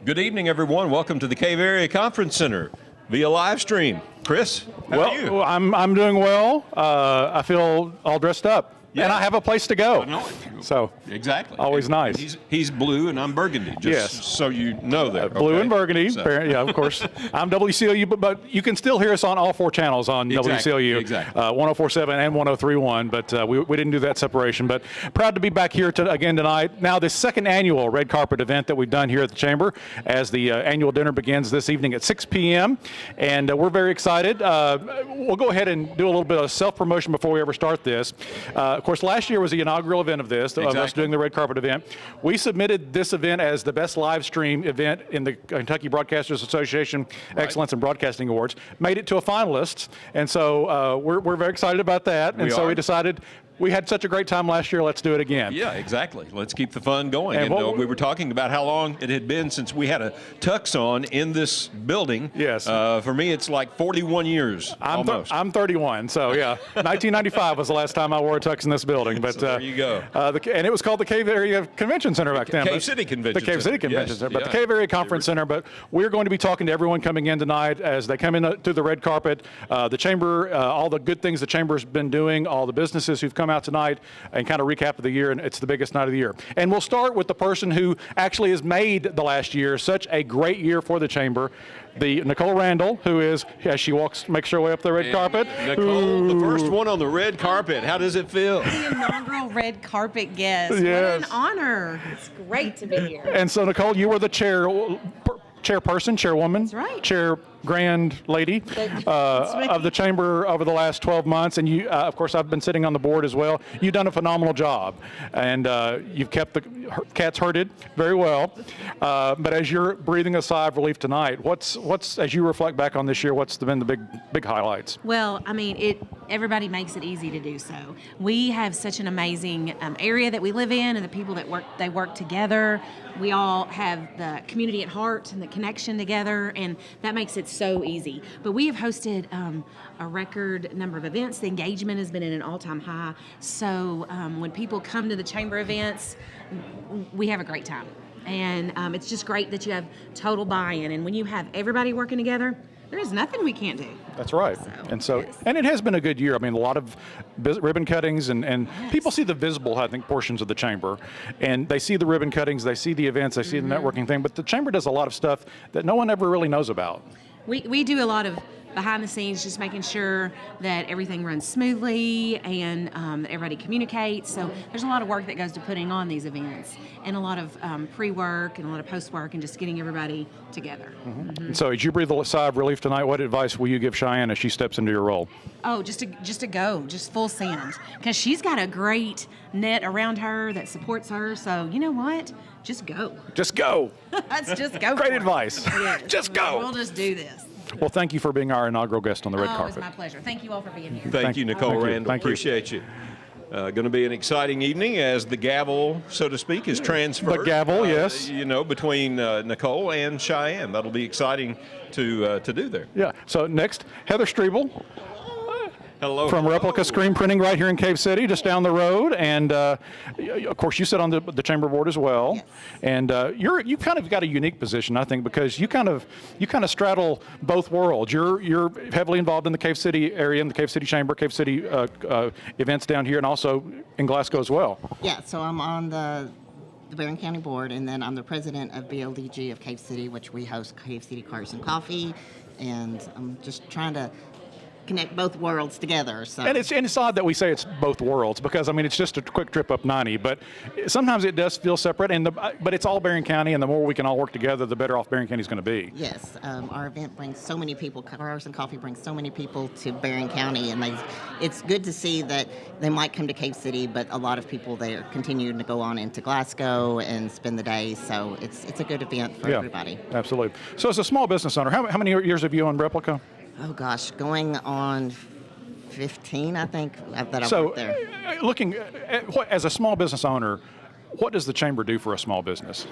Good evening, everyone. Welcome to the Cave Area Conference Center via live stream. Chris, how are you? Well, I'm doing well. I feel all dressed up. Yeah. And I have a place to go. I know. So exactly. Always nice. He's blue and I'm burgundy. Just Yes. so you know that. Blue okay? and burgundy. So- Yeah, of course. I'm WCLU, but you can still hear us on all four channels on Exactly, WCLU. exactly. 104.7 and 103.1, but we didn't do that separation. But proud to be back here again tonight. Now, this second annual red carpet event that we've done here at the Chamber, as the annual dinner begins this evening at 6 p.m. And we're very excited. We'll go ahead and do a little bit of self-promotion before we ever start this. Of course, last year was the inaugural event of this, of us Exactly. doing the red carpet event. We submitted this event as the best live stream event in the Kentucky Broadcasters Association Excellence in Broadcasting Awards. Made it to a finalist, and so we're very excited about that. And so we decided we had such a great time last year, let's do it again. Yeah, exactly. Let's keep the fun going. And We were talking about how long it had been since we had a tux on in this building. Yes. For me, it's like 41 years almost. I'm 31, so yeah. 1995 was the last time I wore a tux in this building. But So there you go. And it was called the Cave Area Convention Center back then. Cave City Convention The Cave City Center. Convention Yes, Center, but yeah. the Cave Area Conference Center. But we're going to be talking to everyone coming in tonight as they come in through the red carpet. The Chamber, all the good things the Chamber's been doing, all the businesses who've come out tonight, and kind of recap of the year, and it's the biggest night of the year. And we'll start with the person who actually has made the last year such a great year for the Chamber, the Nicole Randall, who is, as she makes her way up the red carpet. Nicole, the first one on the red carpet. How does it feel? The inaugural red carpet guest. Yes. What an honor. It's great to be here. And so, Nicole, you were the chairperson, chairwoman, That's right. chair grand lady of the Chamber over the last 12 months. And you, of course, I've been sitting on the board as well. You've done a phenomenal job. And you've kept the cats herded very well. But as you're breathing a sigh of relief tonight, what's as you reflect back on this year, what's been the big highlights? Well, I mean, everybody makes it easy to do so. We have such an amazing area that we live in, and the people that work together. We all have the community at heart and the connection together, and that makes it so easy. But we have hosted a record number of events. The engagement has been at an all-time high. So when people come to the Chamber events, we have a great time. And it's just great that you have total buy-in. And when you have everybody working together, there is nothing we can't do. That's right. Yes. And it has been a good year. I mean, a lot of ribbon cuttings, and Yes. people see the visible, I think, portions of the Chamber, and they see the ribbon cuttings, they see the events, they see the networking thing, but the Chamber does a lot of stuff that no one ever really knows about. We do a lot of behind the scenes, just making sure that everything runs smoothly and that everybody communicates. So there's a lot of work that goes to putting on these events, and a lot of pre-work and a lot of post-work, and just getting everybody together. And so as you breathe a sigh of relief tonight, what advice will you give Cheyenne as she steps into your role? Oh, just to go, just full send, because she's got a great net around her that supports her. So you know what? Just go. Just go. Let's just go. Great for it. advice. Yes. Just go. We'll just do this. Well, thank you for being our inaugural guest on the red Oh, carpet. it's my pleasure. Thank you all for being here. Thank you, Nicole Thank you. Randall. Thank you. Appreciate you. Going to be an exciting evening as the gavel, so to speak, is transferred. The gavel, yes. Between Nicole and Cheyenne. That'll be exciting to do there. Yeah. So next, Heather Strebel Hello. from Replica Screen Printing right here in Cave City, just down the road. And of course, you sit on the Chamber board as well. Yes. And you kind of got a unique position, I think, because you kind of straddle both worlds. You're heavily involved in the Cave City area, in the Cave City Chamber, Cave City events down here, and also in Glasgow as well. Yeah, so I'm on the Barren County Board, and then I'm the president of BLDG of Cave City, which we host Cave City Cars and Coffee, and I'm just trying to connect both worlds together. So. And it's odd that we say it's both worlds, because I mean it's just a quick trip up 90, but sometimes it does feel separate. But it's all Barren County, and the more we can all work together, the better off Barren County is going to be. Yes, our event brings so many people. Cars and Coffee brings so many people to Barren County, and it's good to see that they might come to Cave City, but a lot of people there continue to go on into Glasgow and spend the day. So it's a good event for everybody. Absolutely. So as a small business owner, how many years have you owned Replica? Oh gosh, going on 15, I think, that I've So, worked there. looking at as a small business owner, what does the Chamber do for a small business?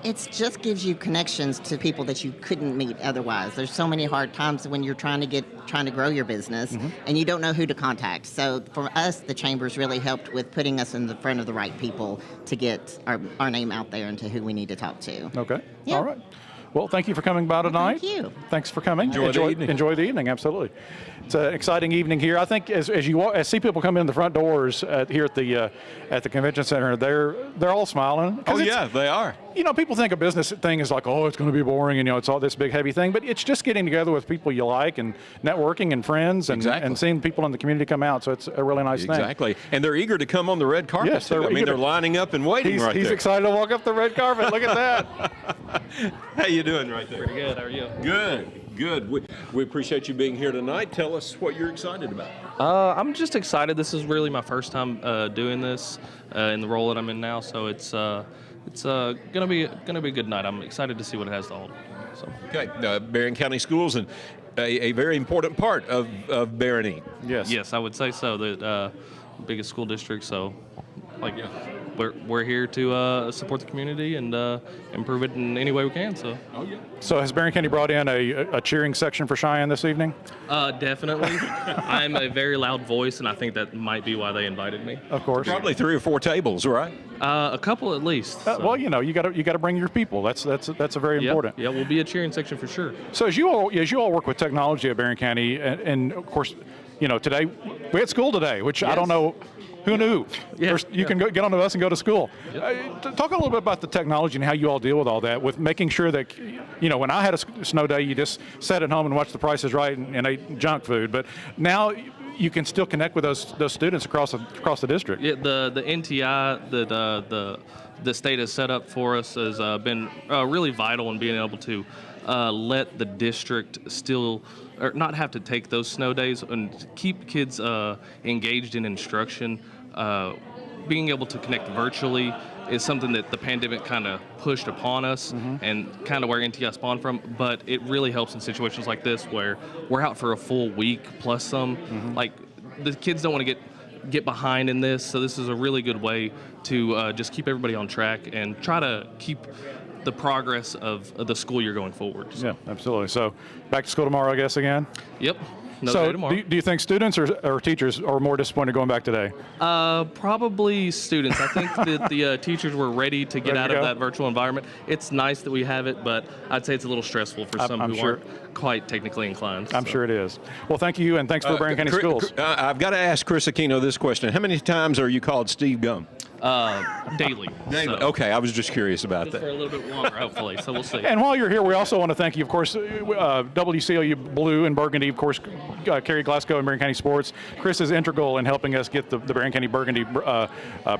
It just gives you connections to people that you couldn't meet otherwise. There's so many hard times when you're trying to grow your business and you don't know who to contact. So for us, the Chambers really helped with putting us in the front of the right people to get our name out there and to who we need to talk to. Okay. Yeah. All right. Well, thank you for coming by tonight. Thank you. Thanks for coming. Enjoy the evening. Enjoy the evening. Absolutely. It's an exciting evening here. I think as you see people come in the front doors here at the convention center, they're all smiling. 'Cause Oh, it's- yeah, they are. You know, people think a business thing is like, oh, it's going to be boring, and it's all this big heavy thing. But it's just getting together with people you like and networking and friends and, Exactly. and seeing people in the community come out. So it's a really nice thing. Exactly. And they're eager to come on the red carpet. Yes, too. they're I mean, eager they're to- lining up and waiting He's, right he's there. excited to walk up the red carpet. Look at that. How you doing right there? Pretty good. How are you? Good. We appreciate you being here tonight. Tell us what you're excited about. I'm just excited. This is really my first time doing this in the role that I'm in now, so it's gonna be a good night. I'm excited to see what it has to hold. So. Okay, Barren County Schools and a very important part of Barren. Yes. Yes, I would say so. The biggest school district, so we're here to support the community and improve it in any way we can. So. Oh yeah. So has Barren County brought in a cheering section for Cheyenne this evening? Definitely. I'm a very loud voice, and I think that might be why they invited me. Of course. Probably 3 or 4 tables, right? A couple at least. So. Well, you you got to bring your people. That's a very Yeah, important. yeah, we'll be a cheering section for sure. So as you all work with technology at Barren County, and of course, today we had school today, which I don't know. Who knew? Yeah, You can get on the bus and go to school. Talk a little bit about the technology and how you all deal with all that, with making sure that, when I had a snow day, you just sat at home and watched The Price is Right and ate junk food. But now you can still connect with those students across the district. Yeah, the NTI that the state has set up for us has been really vital in being able to let the district still or not have to take those snow days and keep kids engaged in instruction. Being able to connect virtually is something that the pandemic kind of pushed upon us and kind of where NTI spawned from, but it really helps in situations like this where we're out for a full week plus some. Like, the kids don't want to get behind in this, so this is a really good way to just keep everybody on track and try to keep the progress of the school year going forward. Yeah, absolutely. So back to school tomorrow, I guess, again? Yep. Another So day tomorrow. do you think students or teachers are more disappointed going back today? Probably students. I think that the teachers were ready to get Ready out to of go? that virtual environment. It's nice that we have it, but I'd say it's a little stressful for some I'm who sure. aren't quite technically inclined. I'm so. sure it is. Well, thank you, and thanks for Barren County Schools. I've got to ask Chris Aquino this question. How many times are you called Steve Gum? Daily. So, Okay, I was just curious about just for that. a little bit longer, hopefully. So we'll see. And while you're here, we also want to thank you, of course, WCLU Blue and Burgundy, of course, Kerry Glasgow and Barren County Sports. Chris is integral in helping us get the Barren County Burgundy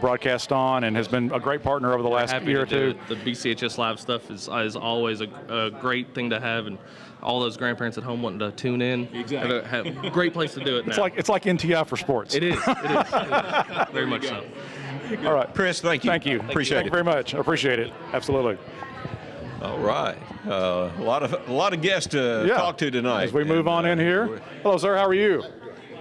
broadcast on and has been a great partner over the last Happy year or to do two. it. The BCHS Live stuff is always a great thing to have, and all those grandparents at home wanting to tune in. Exactly. Have a great place to do it It's now. like NTI for sports. It is. It is. Very much so. All right. Chris, thank you. Thank you. Appreciate Thank you very much. I appreciate it. Absolutely. All right. A lot of guests to Yeah. talk to tonight. As we move And, on in here. Hello, sir. How are you?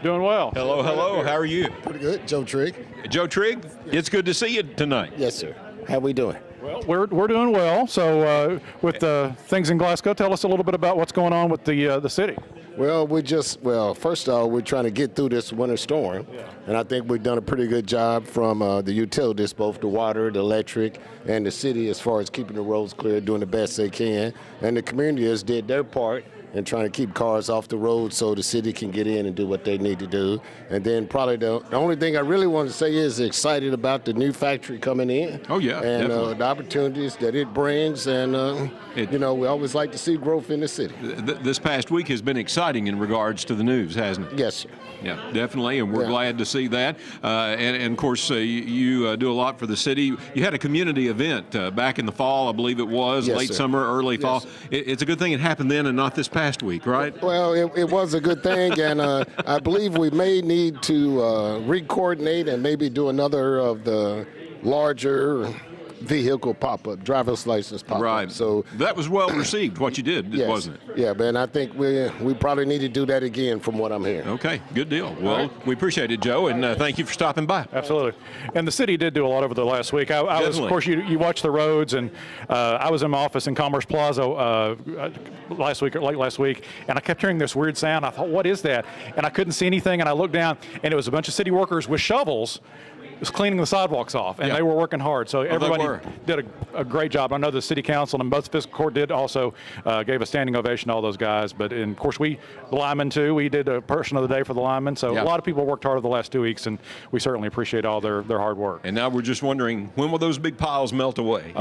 Doing well. Hello. How are you? Pretty good. Joe Trigg. Joe Trigg, it's good to see you tonight. Yes, sir. How we doing? Well, we're doing well. So with things in Glasgow, tell us a little bit about what's going on with the city. Well, first of all, we're trying to get through this winter storm, and I think we've done a pretty good job from the utilities, both the water, the electric, and the city as far as keeping the roads clear, doing the best they can. And the community has did their part in trying to keep cars off the road so the city can get in and do what they need to do. And then probably the only thing I really want to say is excited about the new factory coming in. Oh, yeah, And definitely. the opportunities that it brings, and we always like to see growth in the city. This past week has been exciting in regards to the news, hasn't it? Yes, sir. Yeah, definitely, and we're Yeah. glad to see that. And of course, you do a lot for the city. You had a community event back in the fall, I believe it was, Yes, late sir. summer, early fall. sir. It's a good thing it happened then and not this past week, right? Well, it was a good thing, and I believe we may need to re-coordinate and maybe do another of the larger vehicle pop-up, driver's license pop-up. Right. So that was well received, what you did, yes, wasn't it? Yeah, man. I think we probably need to do that again, from what I'm hearing. Okay, good deal. Well, we appreciate it, Joe, and thank you for stopping by. Absolutely. And the city did do a lot over the last week. I was, Definitely. of course, you watched the roads, and I was in my office in Commerce Plaza late last week, and I kept hearing this weird sound. I thought, what is that? And I couldn't see anything, and I looked down, and it was a bunch of city workers with shovels was cleaning the sidewalks off, and Yeah. they were working hard. So everybody were. did a great job. I know the city council and both fiscal court did also gave a standing ovation to all those guys. But and of course the linemen too. We did a person of the day for the linemen. So Yeah. a lot of people worked hard over the last 2 weeks, and we certainly appreciate all their hard work. And now we're just wondering, when will those big piles melt away?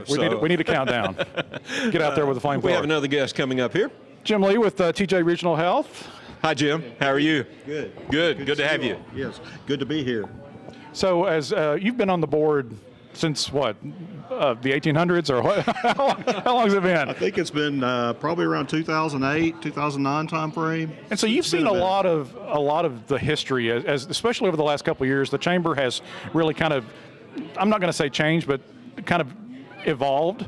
We need a countdown. Get out there with the flamethrower. We have another guest coming up here. Jim Lee with TJ Regional Health. Hi, Jim. How are you? Good. Good to have you. Yes, good to be here. So as you've been on the board since what, the 1800s, or what? How long has it been? I think it's been probably around 2008, 2009 time frame. And so you've seen a lot of the history, as especially over the last couple of years. The chamber has really kind of, I'm not going to say changed, but kind of evolved,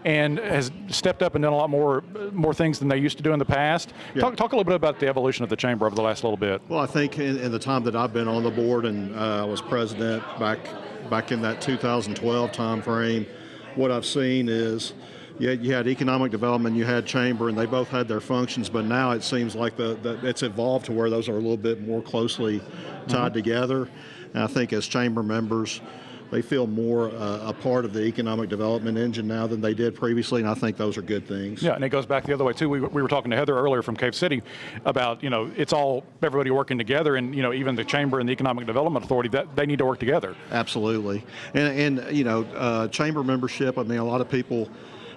and has stepped up and done a lot more things than they used to do in the past. Yeah. Talk a little bit about the evolution of the chamber over the last little bit. Well, I think in the time that I've been on the board, and I was president back in that 2012 time frame, what I've seen is you had economic development, you had chamber, and they both had their functions, but now it seems like it's evolved to where those are a little bit more closely tied together. And I think as chamber members, they feel more a part of the economic development engine now than they did previously, and I think those are good things. Yeah, and it goes back the other way too. We were talking to Heather earlier from Cave City about, it's all everybody working together, and even the chamber and the Economic Development Authority, that they need to work together. Absolutely, and chamber membership. I mean, a lot of people,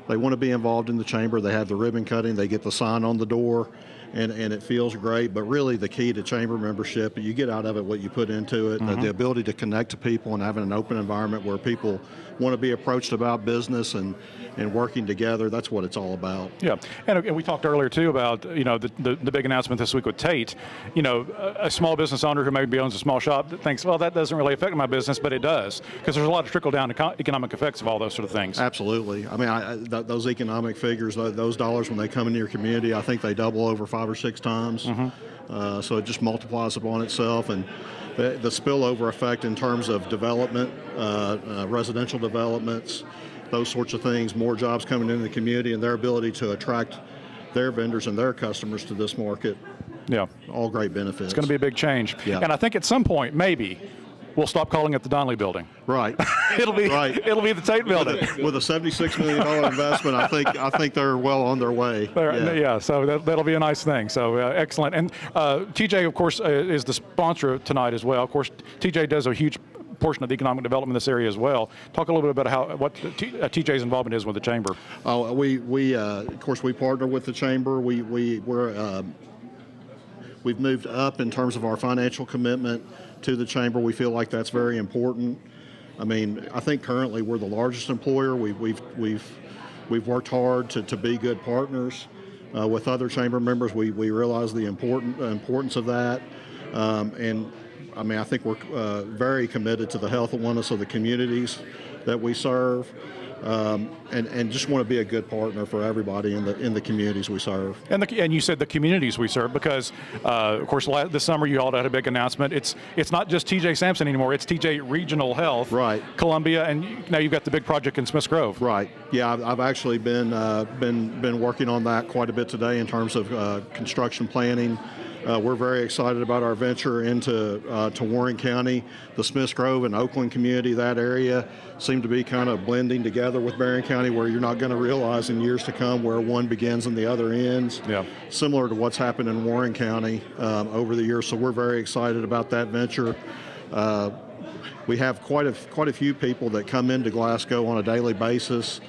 they want to be involved in the chamber. They have the ribbon cutting, they get the sign on the door, and it feels great. But really, the key to chamber membership, you get out of it what you put into it. The ability to connect to people and having an open environment where people want to be approached about business and working together. That's what it's all about. Yeah, and we talked earlier too about the big announcement this week with Tate. A small business owner who maybe owns a small shop that thinks, well, that doesn't really affect my business, but it does, because there's a lot of trickle down economic effects of all those sort of things. Absolutely. I mean, those economic figures, those dollars when they come into your community, I think they double over 5 or 6 times. So it just multiplies upon itself, and the spillover effect in terms of development, residential developments, those sorts of things, more jobs coming into the community, and their ability to attract their vendors and their customers to this market. Yeah, All great benefits. it's going to be a big change. Yeah. And I think at some point, maybe, we'll stop calling it the Donnelly Building. Right. It'll be the Tate Building. With a $76 million investment, I think they're well on their way. Yeah, so that'll be a nice thing. So excellent. And TJ, of course, is the sponsor tonight as well. Of course, TJ does a huge portion of the economic development in this area as well. Talk a little bit about what TJ's involvement is with the chamber. Oh, we of course we partner with the chamber. We've moved up in terms of our financial commitment to the chamber. We feel like that's very important. I mean, I think currently we're the largest employer. We've worked hard to be good partners with other chamber members. We realize the importance of that, and I mean, I think we're very committed to the health and wellness of the communities that we serve, and just want to be a good partner for everybody in the communities we serve. And you said the communities we serve, because of course this summer you all had a big announcement. It's not just TJ Sampson anymore. It's TJ Regional Health, right? Columbia, and now you've got the big project in Smiths Grove. Right. Yeah, I've actually been working on that quite a bit today in terms of construction planning. We're very excited about our venture into Warren County. The Smiths Grove and Oakland community, that area, seem to be kind of blending together with Barren County, where you're not going to realize in years to come where one begins and the other ends. Yeah. Similar to what's happened in Warren County over the years. So we're very excited about that venture. We have quite a few people that come into Glasgow on a daily basis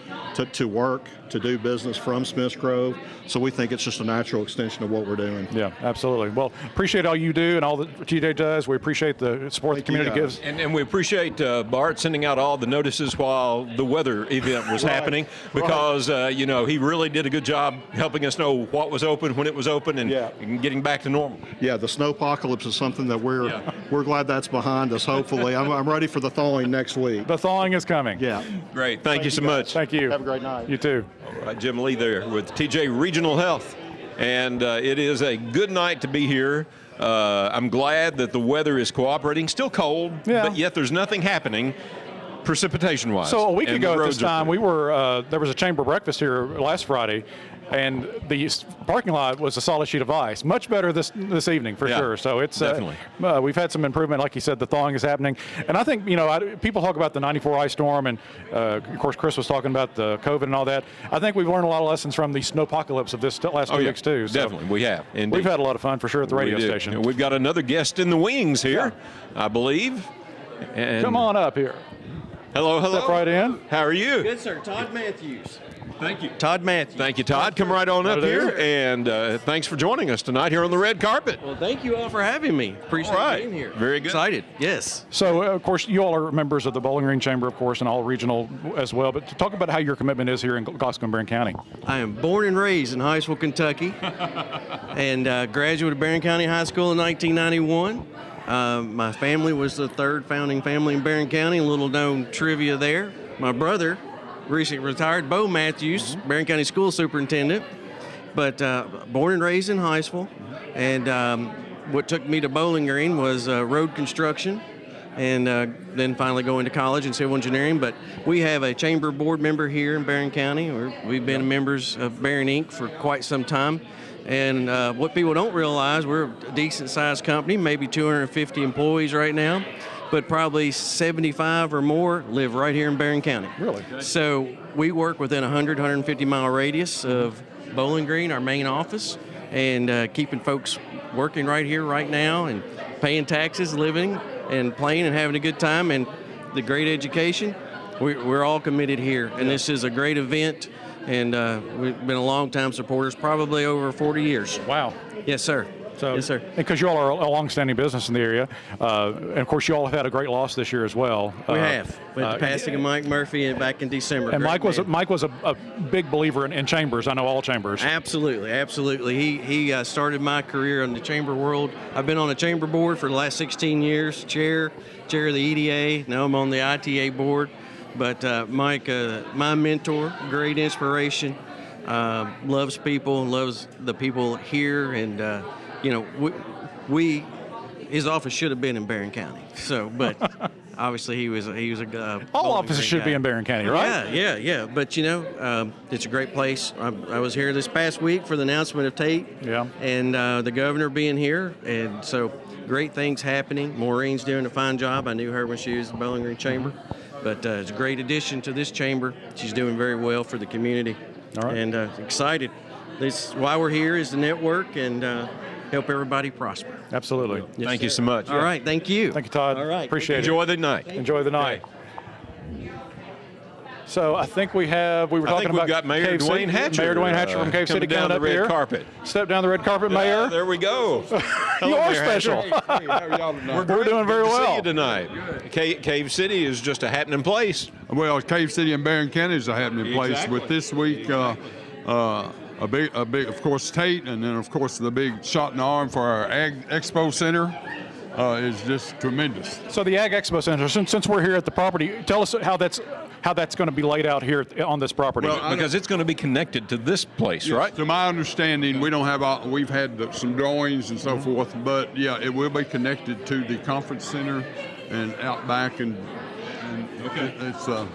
to work, to do business from Smiths Grove. So we think it's just a natural extension of what we're doing. Yeah, absolutely. Well, appreciate all you do and all that TJ does. We appreciate the support the community gives. And we appreciate Bart sending out all the notices while the weather event was happening, because he really did a good job helping us know what was open, when it was open, and getting back to normal. Yeah, the snowpocalypse is something that we're we're glad that's behind us. Hopefully, I'm ready for the thawing next week. The thawing is coming. Yeah. Great. Thank you so much. Thank you. Have a great night. You too. All right, Jim Lee there with TJ Regional Health. And it is a good night to be here. I'm glad that the weather is cooperating. Still cold, Yeah. but yet there's nothing happening precipitation-wise. So a week And ago the at this roads are time, clear. we were there was a chamber breakfast here last Friday, and the parking lot was a solid sheet of ice. Much better this evening for Yeah, sure. So it's definitely. We've had some improvement, like you said. The thawing is happening, and I think people talk about the '94 ice storm, and of course Chris was talking about the COVID and all that. I think we've learned a lot of lessons from the snowpocalypse of this last 2 weeks too. So Definitely, we have. Indeed. we've had a lot of fun for sure at the radio We do. station. And we've got another guest in the wings here, I believe. And Come on up here. Hello, hello. Step right in. How are you? Good, sir. Todd Matthews. Thank you. Todd Matthews. Thank you, Todd. Come right on up Hello here, there. and thanks for joining us tonight here on the red carpet. Well, thank you all for having me. Appreciate All right. being here. Very good. Excited. Yes. So, of course, you all are members of the Bowling Green Chamber, of course, and all regional as well. But to talk about how your commitment is here in Glasgow and Barren County. I am born and raised in Highsville, Kentucky, and graduated Barren County High School in 1991. My family was the third founding family in Barren County. A little known trivia there. My brother, recently retired, Bo Matthews, Barren County School Superintendent, but born and raised in Highsville. And what took me to Bowling Green was road construction, and then finally going to college in civil engineering. But we have a chamber board member here in Barren County. We've been members of Barren Inc. for quite some time. And what people don't realize, we're a decent-sized company, maybe 250 employees right now, but probably 75 or more live right here in Barren County. Really? So we work within a 150-mile radius of Bowling Green, our main office, and keeping folks working right here, right now, and paying taxes, living, and playing and having a good time, and the great education. We're all committed here, and this is a great event. And we've been a long-time supporters, probably over 40 years. Wow. Yes, sir. So, yes, sir. Because you all are a long-standing business in the area, and of course you all have had a great loss this year as well. We have. With the passing of Mike Murphy back in December. And Great Mike was man. a big believer in chambers. I know all chambers. Absolutely, absolutely. He started my career in the chamber world. I've been on the chamber board for the last 16 years, chair of the EDA. Now I'm on the ITA board. But Mike, my mentor, great inspiration, loves people, loves the people here, and his office should have been in Barren County. So, but obviously he was a All offices should be in Barren County, right? Yeah. But it's a great place. I was here this past week for the announcement of Tate. Yeah. And the governor being here, and so great things happening. Maureen's doing a fine job. I knew her when she was in the Bowling Green Chamber. But it's a great addition to this chamber. She's doing very well for the community. All right. And excited. This why we're here is to network and help everybody prosper. Absolutely. Yes, Thank you sir. so much. All right, thank you. Thank you, Todd. All right. Appreciate it. Enjoy the night. Enjoy the night. So I think we were talking about we've got Mayor Cave Dwayne City. Hatcher. Mayor Dwayne Hatcher from Cave City coming down coming the up red here. carpet. Step down the red carpet, Mayor. There we go. You Hello, are Mayor special. Hatcher. We're doing very Good to see well. you tonight. Cave City is just a happening place. Well, Cave City and Barren County is a happening place. Exactly. With this week, a big, of course, Tate, and then of course the big shot in the arm for our Ag Expo Center is just tremendous. So the Ag Expo Center, since we're here at the property, tell us how that's going to be laid out here on this property. Well, Because it's going to be connected to this place, Yes, right? To my understanding, we don't have we've had some drawings and so forth, but yeah, it will be connected to the conference center and out back, and it's a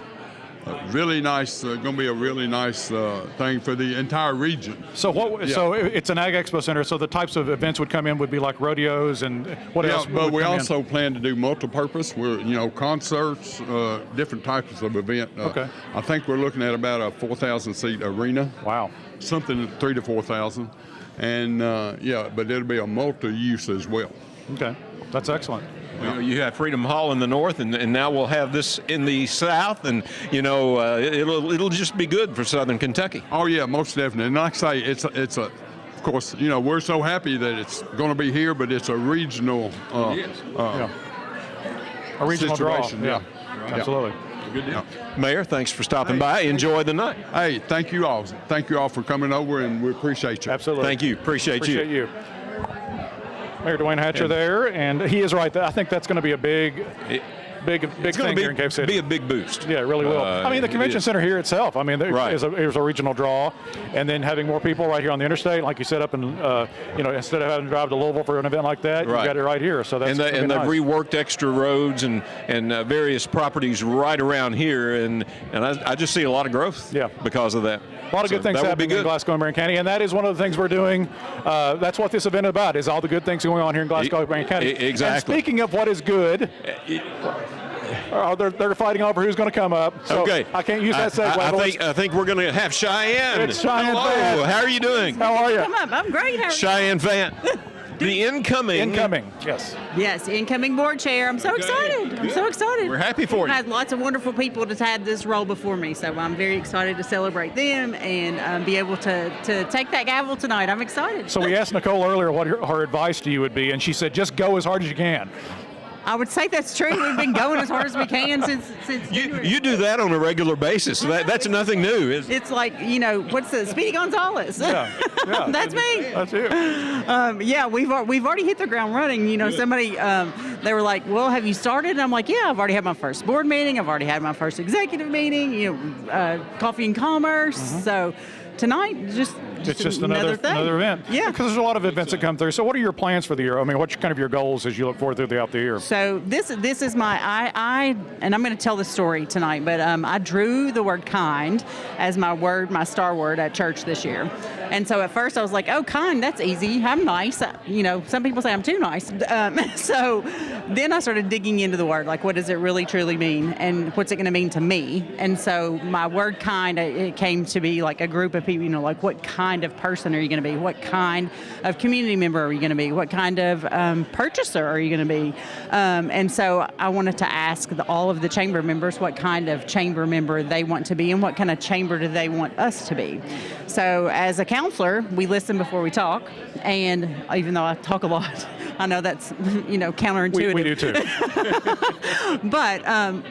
really nice. Going to be a really nice thing for the entire region. So So it's an Ag Expo Center. So the types of events would come in would be like rodeos and what else? Yeah, but would we come in? also plan to do multi-purpose. We're, concerts, different types of event. Okay. I think we're looking at about a 4,000-seat arena. Wow. Something 3,000 to 4,000, and but it'll be a multi-use as well. Okay, that's excellent. You have Freedom Hall in the north, and now we'll have this in the south, and it'll just be good for Southern Kentucky. Oh yeah, most definitely. And like I say, it's a. Of course, we're so happy that it's going to be here, but it's a regional. A regional situation, draw. yeah. Absolutely. Good deal. Mayor, thanks for stopping by. Enjoy the night. Hey, thank you all. Thank you all for coming over, and we appreciate you. Absolutely. Thank you. Appreciate you. Appreciate you. Mayor Dwayne Hatcher there, and he is right. I think that's going to be a big thing here in Cave City. Be a big boost. Yeah, it really will. I mean, the convention center here itself, I mean, Right. is a regional draw, and then having more people right here on the interstate, like you set up in, instead of having to drive to Louisville for an event like that, Right. you've got it right here. So that's and nice. they've reworked extra roads and various properties right around here, and I just see a lot of growth. Yeah. Because of that. A lot of good things happening in Glasgow and Barren County, and that is one of the things we're doing. That's what this event is about, is all the good things going on here in Glasgow and Barren County. Exactly. And speaking of what is good, they're fighting over who's going to come up. So okay. I can't use that segue. I think we're going to have Cheyenne. It's Cheyenne Hello. Fan. How are you doing? How are you? Come up. I'm great. How are you? Cheyenne Fan. The incoming, yes. Yes, incoming board chair. I'm so excited. I'm so excited. We're happy for you. I've had lots of wonderful people that had this role before me, so I'm very excited to celebrate them and be able to take that gavel tonight. I'm excited. So we asked Nicole earlier what her advice to you would be, and she said, just go as hard as you can. I would say that's true. We've been going as hard as we can since You do that on a regular basis. That's nothing new. It's like, what's the Speedy Gonzalez? Yeah. That's me. That's you. Yeah, we've already hit the ground running. Somebody they were like, "Well, have you started?" And I'm like, "Yeah, I've already had my first board meeting. I've already had my first executive meeting. Coffee and commerce." So tonight, it's just another event. Yeah. Because there's a lot of events that come through. So what are your plans for the year? I mean, what's kind of your goals as you look forward throughout the year? So this is my and I'm going to tell the story tonight, but I drew the word kind as my star word at church this year. And so at first I was like, oh, kind, that's easy. I'm nice. Some people say I'm too nice. So then I started digging into the word, like what does it really truly mean and what's it going to mean to me? And so my word kind, it came to be like a group of people, like what kind of person are you going to be? What kind of community member are you going to be? What kind of purchaser are you going to be? And so I wanted to ask all of the chamber members what kind of chamber member they want to be and what kind of chamber do they want us to be. So as a counselor, we listen before we talk, and even though I talk a lot, I know that's counterintuitive. We do too. But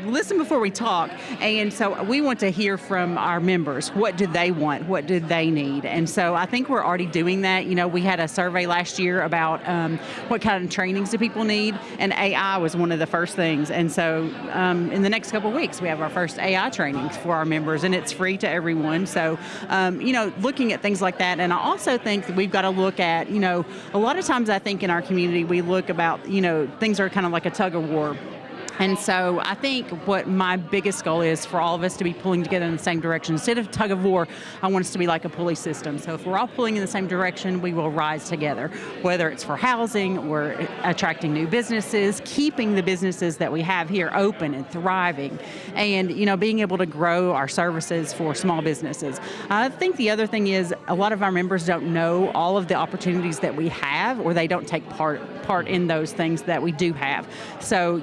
listen before we talk, and so we want to hear from our members. What do they want? What do they need? And so I think we're already doing that. We had a survey last year about what kind of trainings do people need, and AI was one of the first things. And so in the next couple of weeks, we have our first AI trainings for our members, and it's free to everyone. So looking at things like that, and I also think that we've got to look at a lot of times I think in our community we look about things are kind of like a tug of war. And so I think what my biggest goal is for all of us to be pulling together in the same direction. Instead of tug of war, I want us to be like a pulley system. So if we're all pulling in the same direction, we will rise together. Whether it's for housing, or attracting new businesses, keeping the businesses that we have here open and thriving, and being able to grow our services for small businesses. I think the other thing is a lot of our members don't know all of the opportunities that we have, or they don't take part in those things that we do have. So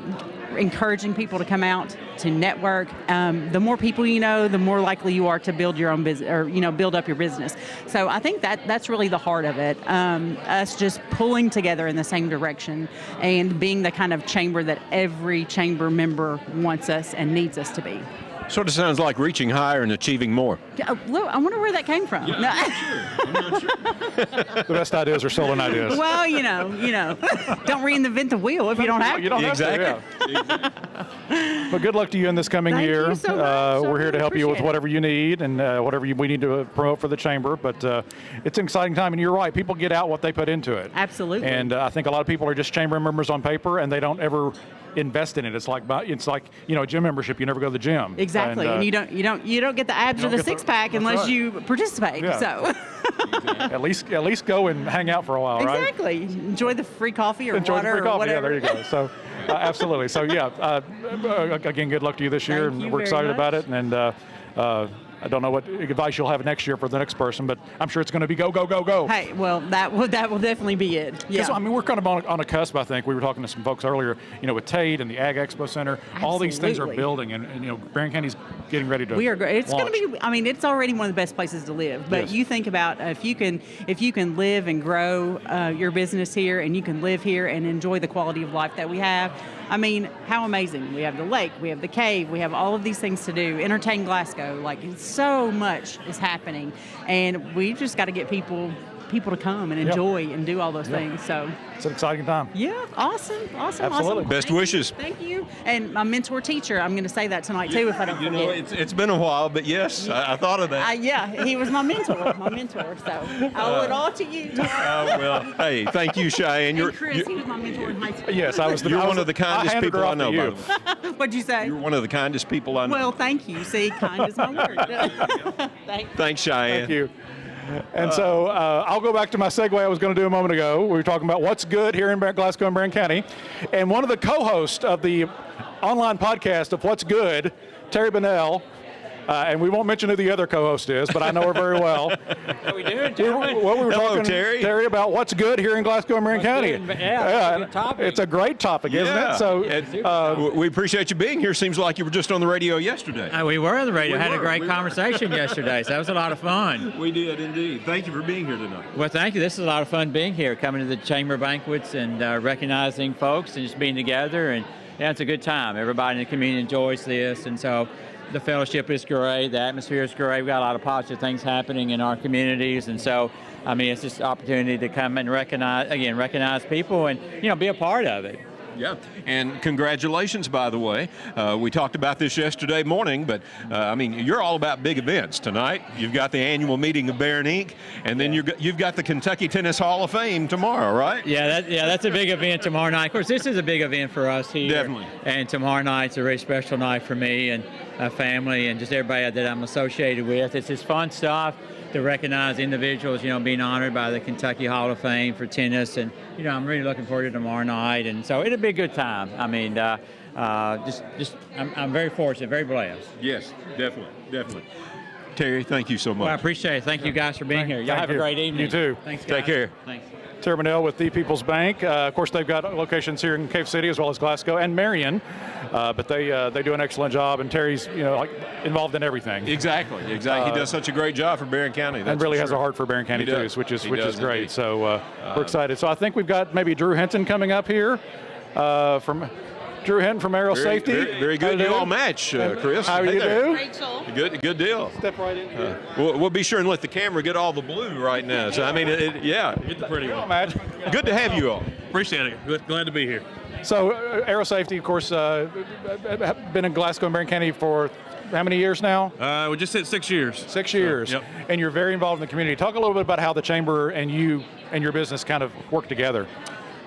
encouraging people to come out to network. The more people you know, the more likely you are to build your own business, or build up your business. So I think that's really the heart of it. Us just pulling together in the same direction and being the kind of chamber that every chamber member wants us and needs us to be. Sort of sounds like reaching higher and achieving more. Look, I wonder where that came from. Yeah, I'm not sure. The best ideas are stolen ideas. Well, don't reinvent the wheel if you don't have to. You don't have to, yeah. But good luck to you in this coming Thank year. you so much. We're here to help you with Appreciate it. whatever you need and whatever we need to promote for the chamber. But it's an exciting time, and you're right. People get out what they put into it. Absolutely. And I think a lot of people are just chamber members on paper, and they don't ever invest in it. It's like a gym membership. You never go to the gym. Exactly, and you don't get the abs or the six pack unless right. you participate. Yeah. So at least go and hang out for a while, right? exactly, enjoy the free coffee or Enjoy water the free coffee. or whatever. Yeah, there you go. So absolutely. So yeah, again, good luck to you this year, Thank and you we're very excited much. about it. And I don't know what advice you'll have next year for the next person, but I'm sure it's going to be go, go, go, go. Hey, well, that will definitely be it. Yeah. I mean, we're kind of on a cusp, I think. We were talking to some folks earlier, with Tate and the Ag Expo Center. All these things are Absolutely. building, and Barren County's getting ready to We are great. It's going launch. to be. I mean, it's already one of the best places to live. But Yes. you think about if you can live and grow your business here, and you can live here and enjoy the quality of life that we have. I mean, how amazing! We have the lake, we have the cave, we have all of these things to do. Entertain Glasgow, so much is happening, and we just got to get people people to come and enjoy and do all those things. So It's an exciting time. yeah, awesome. Absolutely. Best Thank you. wishes. Thank you. And my mentor teacher, I'm going to say that tonight too if I don't You forget. know, it's been a while, but yes, I thought of that. Yeah, he was my mentor. So I owe it all to you. Well, hey, thank you, Cheyenne. And Chris, he was my mentor in high school. Yes, I was. You're one of the kindest handed her people I off know, to by you. the way. What'd you say? You're one of the kindest people I know. Well, thank you. See, kind is my word. Thanks, Cheyenne. Thank you. And so I'll go back to my segue I was going to do a moment ago. We were talking about what's good here in Glasgow and Barren County. And one of the co-hosts of the online podcast of What's Good, Terry Bonnell, and we won't mention who the other co-host is, but I know her very well. How we doing, We were Hello, talking, Terry. about what's good here in Glasgow and Barren County. Yeah, it's a good topic. It's a great topic, isn't it? So we appreciate you being here. Seems like you were just on the radio yesterday. We were on the radio. We Had a were. great We were. conversation yesterday, so that was a lot of fun. We did indeed. Thank you for being here tonight. Well, thank you. This is a lot of fun being here, coming to the chamber banquets and recognizing folks and just being together. And yeah, it's a good time. Everybody in the community enjoys this, and so the fellowship is great. The atmosphere is great. We've got a lot of positive things happening in our communities, and so I mean, it's just an opportunity to come and recognize people and be a part of it. Yeah, and congratulations, by the way. We talked about this yesterday morning, but I mean, you're all about big events tonight. You've got the annual meeting of Barren Inc., and then you've got the Kentucky Tennis Hall of Fame tomorrow, right? Yeah, that's a big event tomorrow night. Of course, this is a big event for us here. Definitely. And tomorrow night's a very special night for me and my family and just everybody that I'm associated with. It's just fun stuff to recognize individuals, being honored by the Kentucky Hall of Fame for tennis. And, I'm really looking forward to tomorrow night. And so it'll be a good time. I mean, I'm very fortunate, very blessed. Yes, definitely. Terry, thank you so much. Well, I appreciate it. Thank you guys for being here. Y'all thank have you. a great evening. You too. Thanks, guys. Take care. Thanks. Terry Bonnell with the People's Bank. Of course, they've got locations here in Cave City as well as Glasgow and Marion, but they do an excellent job. And Terry's involved in everything. Exactly. He does such a great job for Barren County. And really has a heart for Barren County He too, does. which is He great. indeed. So we're excited. So I think we've got maybe Drew Hinton coming up here from Drew Hinton from Aero Safety. Very good. You all match, Chris. How Hey you there. do? Rachel. Good deal. Step right in here. We'll be sure and let the camera get all the blue right now. So I mean, Get the pretty one. Match. good to have you all. Appreciate it. Glad to be here. So Aero Safety, of course, been in Glasgow and Barren County for how many years now? We just hit 6 years. 6 years. Yep. And you're very involved in the community. Talk a little bit about how the chamber and you and your business kind of work together.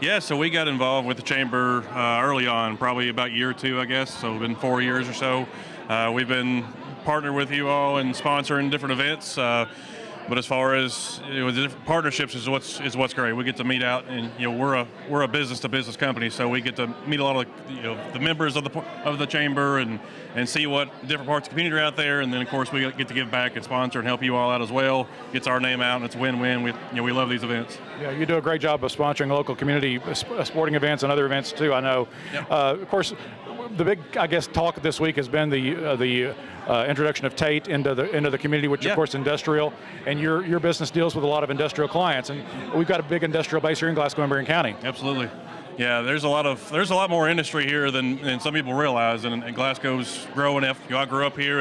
Yeah, so we got involved with the chamber early on, probably about a year or two, I guess. So it's been 4 years or so. We've been partnered with you all and sponsoring different events. But as far as the different partnerships is what's great. We get to meet out, and we're a business to business company, so we get to meet a lot of the members of the chamber and see what different parts of the community are out there, and then of course we get to give back and sponsor and help you all out as well. Gets our name out, and it's a win-win. We love these events. Yeah, you do a great job of sponsoring local community sporting events and other events too, I know. Yep. Of course, the big, talk this week has been the introduction of Tate into the community, which Yeah. of course industrial, and your business deals with a lot of industrial clients, and we've got a big industrial base here in Glasgow and Barren County. Absolutely. Yeah, there's a lot more industry here than some people realize, and Glasgow's growing. I grew up here,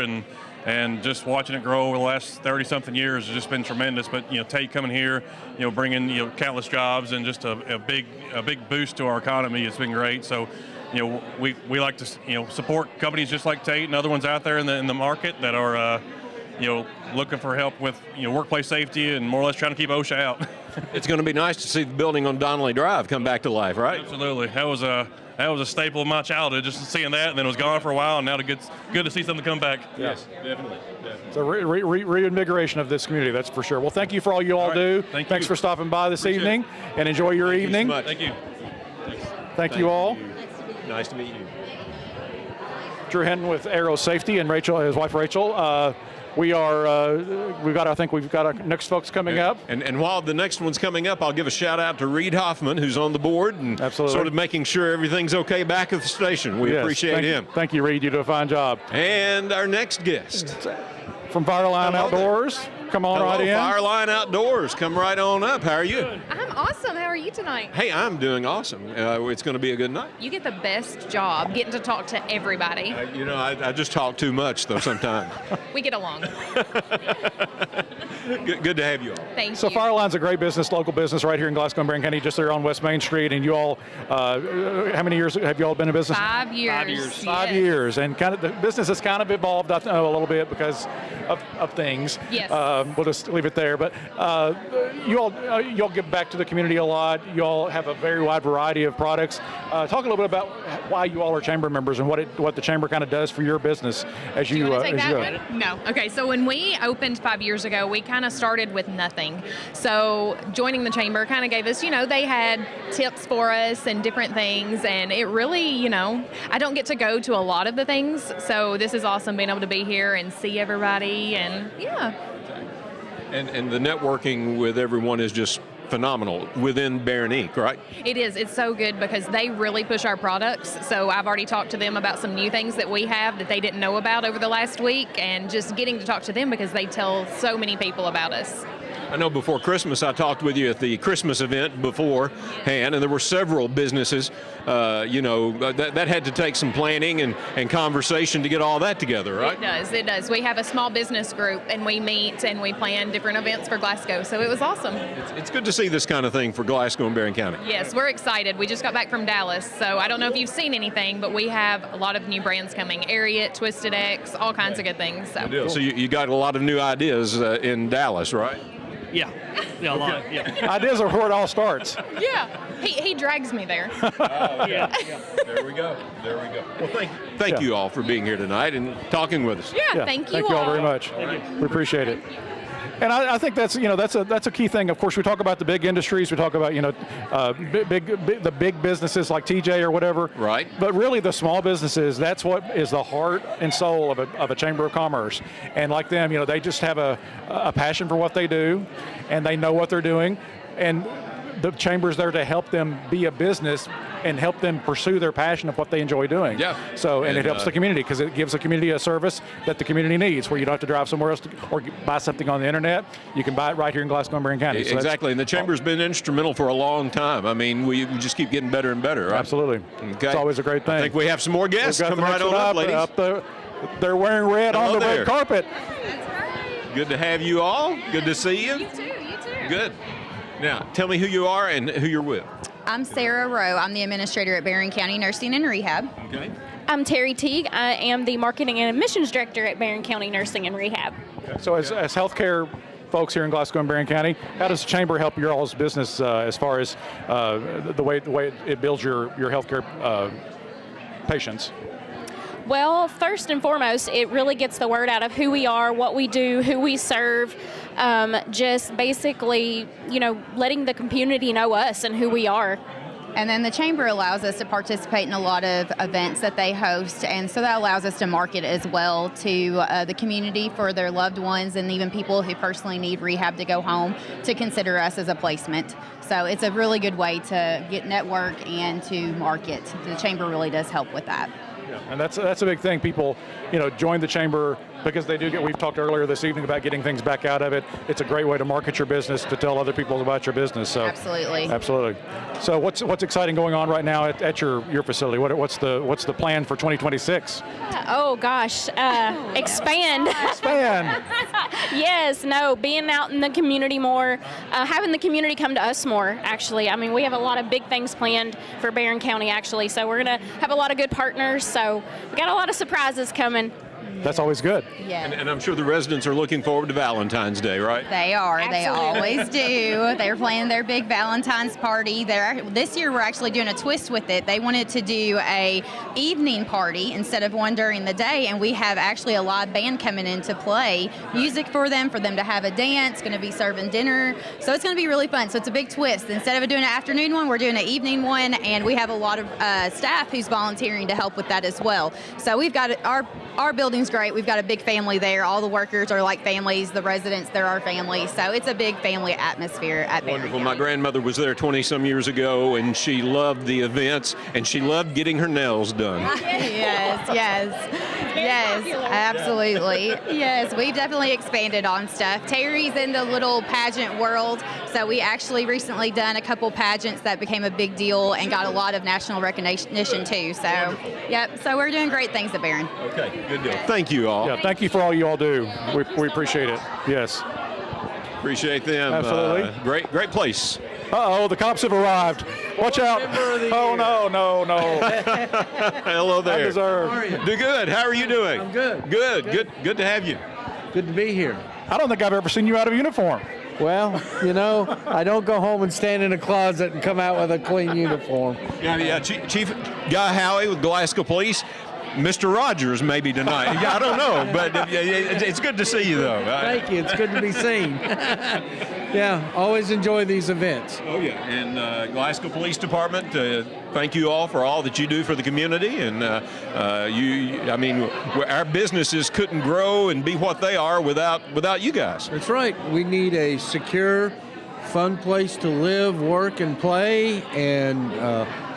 and just watching it grow over the last 30-something years has just been tremendous. But Tate coming here, bringing countless jobs and just a big boost to our economy has been great. So. We like to support companies just like Tate and other ones out there in the market that are looking for help with workplace safety and more or less trying to keep OSHA out. It's going to be nice to see the building on Donnelly Drive come back to life, right? Absolutely, that was a staple of my childhood, just seeing that, and then it was gone for a while, and now it's good to see something come back. Yes, definitely. So reinvigoration of this community, that's for sure. Well, thank you for all you all do. Thanks Thanks for stopping by this Appreciate evening, and enjoy your evening. Thank you. Thank you all. Nice to meet you. Drew Hinton with Aero Safety and Rachel, his wife Rachel. We've got our next folks coming up. And while the next one's coming up, I'll give a shout out to Reed Hoffman, who's on the board and Absolutely. sort of making sure everything's okay back at the station. We Yes, appreciate him. Thank you, Reed. You do a fine job. And our next guest. From Fireline Hello there. Outdoors, come on Hello, right in. Fireline Outdoors. Come right on up. How are you? I'm awesome. How are you tonight? Hey, I'm doing awesome. It's going to be a good night. You get the best job getting to talk to everybody. I just talk too much, though, sometimes. We get along. Good to have you all. Thank So you. Fireline's a great business, local business right here in Glasgow and Barren County, just there on West Main Street. And you all, how many years have you all been in business? 5 years. 5 years. 5 years, and kind of the business has kind of evolved, I know, a little bit because of things. Yes. We'll just leave it there. But you all give back to the community a lot. You all have a very wide variety of products. Talk a little bit about why you all are chamber members and what the chamber kind of does for your business as you Want to take as that you go. one? No. Okay. So when we opened 5 years ago, we kind of started with nothing. So joining the chamber kind of gave us, they had tips for us and different things, and it really, I don't get to go to a lot of the things, so this is awesome being able to be here and see everybody, and yeah. And the networking with everyone is just phenomenal within Barren Inc., right? It is. It's so good because they really push our products. So I've already talked to them about some new things that we have that they didn't know about over the last week, and just getting to talk to them because they tell so many people about us. I know before Christmas I talked with you at the Christmas event beforehand, and there were several businesses, that had to take some planning and conversation to get all that together, right? It does. We have a small business group, and we meet and we plan different events for Glasgow, so it was awesome. It's good to see this kind of thing for Glasgow and Barren County. Yes, we're excited. We just got back from Dallas, so I don't know if you've seen anything, but we have a lot of new brands coming. Ariat, Twisted X, all kinds of good things. So you got a lot of new ideas in Dallas, right? Yeah, a lot. Yeah. Ideas are where it all starts. Yeah, he drags me there. Yeah. There we go. Well, thank you all for being here tonight and talking with us. Yeah, thank you all very much. We appreciate it. And I think that's a key thing. Of course, we talk about the big industries. We talk about the big businesses like TJ or whatever. Right. But really, the small businesses, that's what is the heart and soul of a chamber of commerce. And like them, they just have a passion for what they do, and they know what they're doing, and the chamber's there to help them be a business and help them pursue their passion of what they enjoy doing. Yeah. So, and it helps the community because it gives the community a service that the community needs, where you don't have to drive somewhere else or buy something on the internet. You can buy it right here in Glasgow and Barren County. So exactly, and the chamber's been instrumental for a long time. I mean, we just keep getting better and better, right? Absolutely. Okay. It's always a great thing. I think we have some more guests. We've got Come the right next on one up, ladies. They're wearing red Hello on the there. red carpet. Good to have you all. Good to see you. You too. Good. Now, tell me who you are and who you're with. I'm Sarah Rowe. I'm the administrator at Barren County Nursing and Rehab. Okay. I'm Terry Teague. I am the Marketing and Admissions Director at Barren County Nursing and Rehab. So as healthcare folks here in Glasgow and Barren County, how does the chamber help your all's business as far as the way it builds your healthcare patients? Well, first and foremost, it really gets the word out of who we are, what we do, who we serve, just basically, letting the community know us and who we are. And then the chamber allows us to participate in a lot of events that they host, and so that allows us to market as well to the community for their loved ones and even people who personally need rehab to go home to consider us as a placement. So it's a really good way to get network and to market. The chamber really does help with that. Yeah, and that's a big thing. People, join the chamber because they do we've talked earlier this evening about getting things back out of it. It's a great way to market your business, to tell other people about your business. So Absolutely. So what's exciting going on right now at your facility? What's the plan for 2026? Oh gosh, expand. Expand. Yes, no, being out in the community more, having the community come to us more, actually. I mean, we have a lot of big things planned for Barren County, actually, so we're going to have a lot of good partners, so we got a lot of surprises coming. That's always good. Yeah. And I'm sure the residents are looking forward to Valentine's Day, right? They are. Absolutely. They always do. They're planning their big Valentine's party. This year we're actually doing a twist with it. They wanted to do a evening party instead of one during the day, and we have actually a live band coming in to play music for them to have a dance, going to be serving dinner. So it's going to be really fun. So it's a big twist. Instead of doing an afternoon one, we're doing an evening one, and we have a lot of staff who's volunteering to help with that as well. So we've got our building's everyone's great. We've got a big family there. All the workers are like families. The residents, they're our family. So it's a big family atmosphere at Barren Wonderful. County. My grandmother was there 20-some years ago, and she loved the events, and she loved getting her nails done. Yes, absolutely. Yes, we've definitely expanded on stuff. Terry's in the little pageant world, so we actually recently done a couple pageants that became a big deal and got a lot of national recognition too. So, yep. So we're doing great things at Barren. Okay, good deal. Thank you all. Yeah, thank you for all you all do. We appreciate it. Yes. Appreciate them. Absolutely. Great place. Uh-oh, the cops have arrived. Watch out. Oh, no. Hello there. Undeserved. How are you? Do good. How are you doing? I'm good. Good to have you. Good to be here. I don't think I've ever seen you out of uniform. Well, I don't go home and stand in a closet and come out with a clean uniform. Yeah. Chief Guy Howie with Glasgow Police. Mr. Rogers maybe tonight. Yeah, I don't know, but it's good to see you though. Thank you. It's good to be seen. Yeah, always enjoy these events. Oh yeah, and Glasgow Police Department. Thank you all for all that you do for the community, and our businesses couldn't grow and be what they are without you guys. That's right. We need a secure, fun place to live, work, and play, and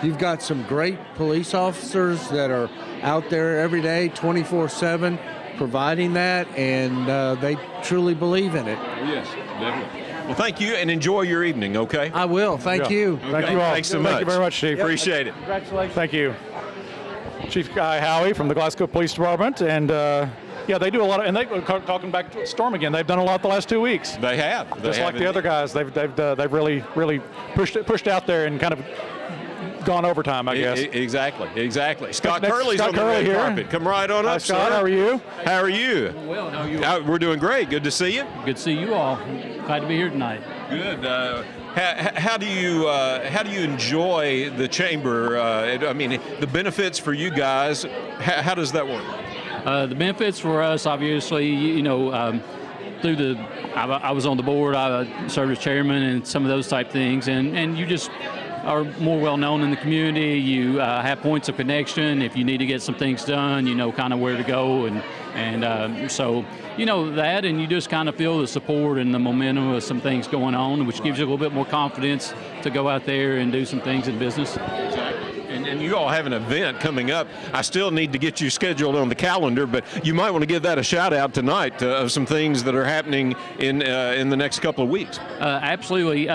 you've got some great police officers that are out there every day, 24/7, providing that, and they truly believe in it. Yes, definitely. Well, thank you, and enjoy your evening, okay? I will. Thank you. Okay. Thank you all. Thanks so much. Thank you very much, Chief. Appreciate it. Congratulations. Thank you. Chief Guy Howie from the Glasgow Police Department, and they do a lot of, and talking back to Storm again, they've done a lot the last 2 weeks. They have. Just like the other guys, they've really pushed out there and kind of gone overtime, I guess. Exactly. Scott Next, Curley's Scott on the Curley red here. carpet. Come right on Hi, up, Scott. sir. How are you? How are you? Well, how are you? We're doing great. Good to see you. Good to see you all. Glad to be here tonight. Good. How do you enjoy the chamber? The benefits for you guys. How does that work? The benefits for us, obviously, through I was on the board. I served as chairman and some of those type things, and you just are more well known in the community. You have points of connection. If you need to get some things done, you know kind of where to go, and so you know that, and you just kind of feel the support and the momentum of some things going on, which gives you a little bit more confidence to go out there and do some things in business. And you all have an event coming up. I still need to get you scheduled on the calendar, but you might want to give that a shout out tonight of some things that are happening in the next couple of weeks. Absolutely.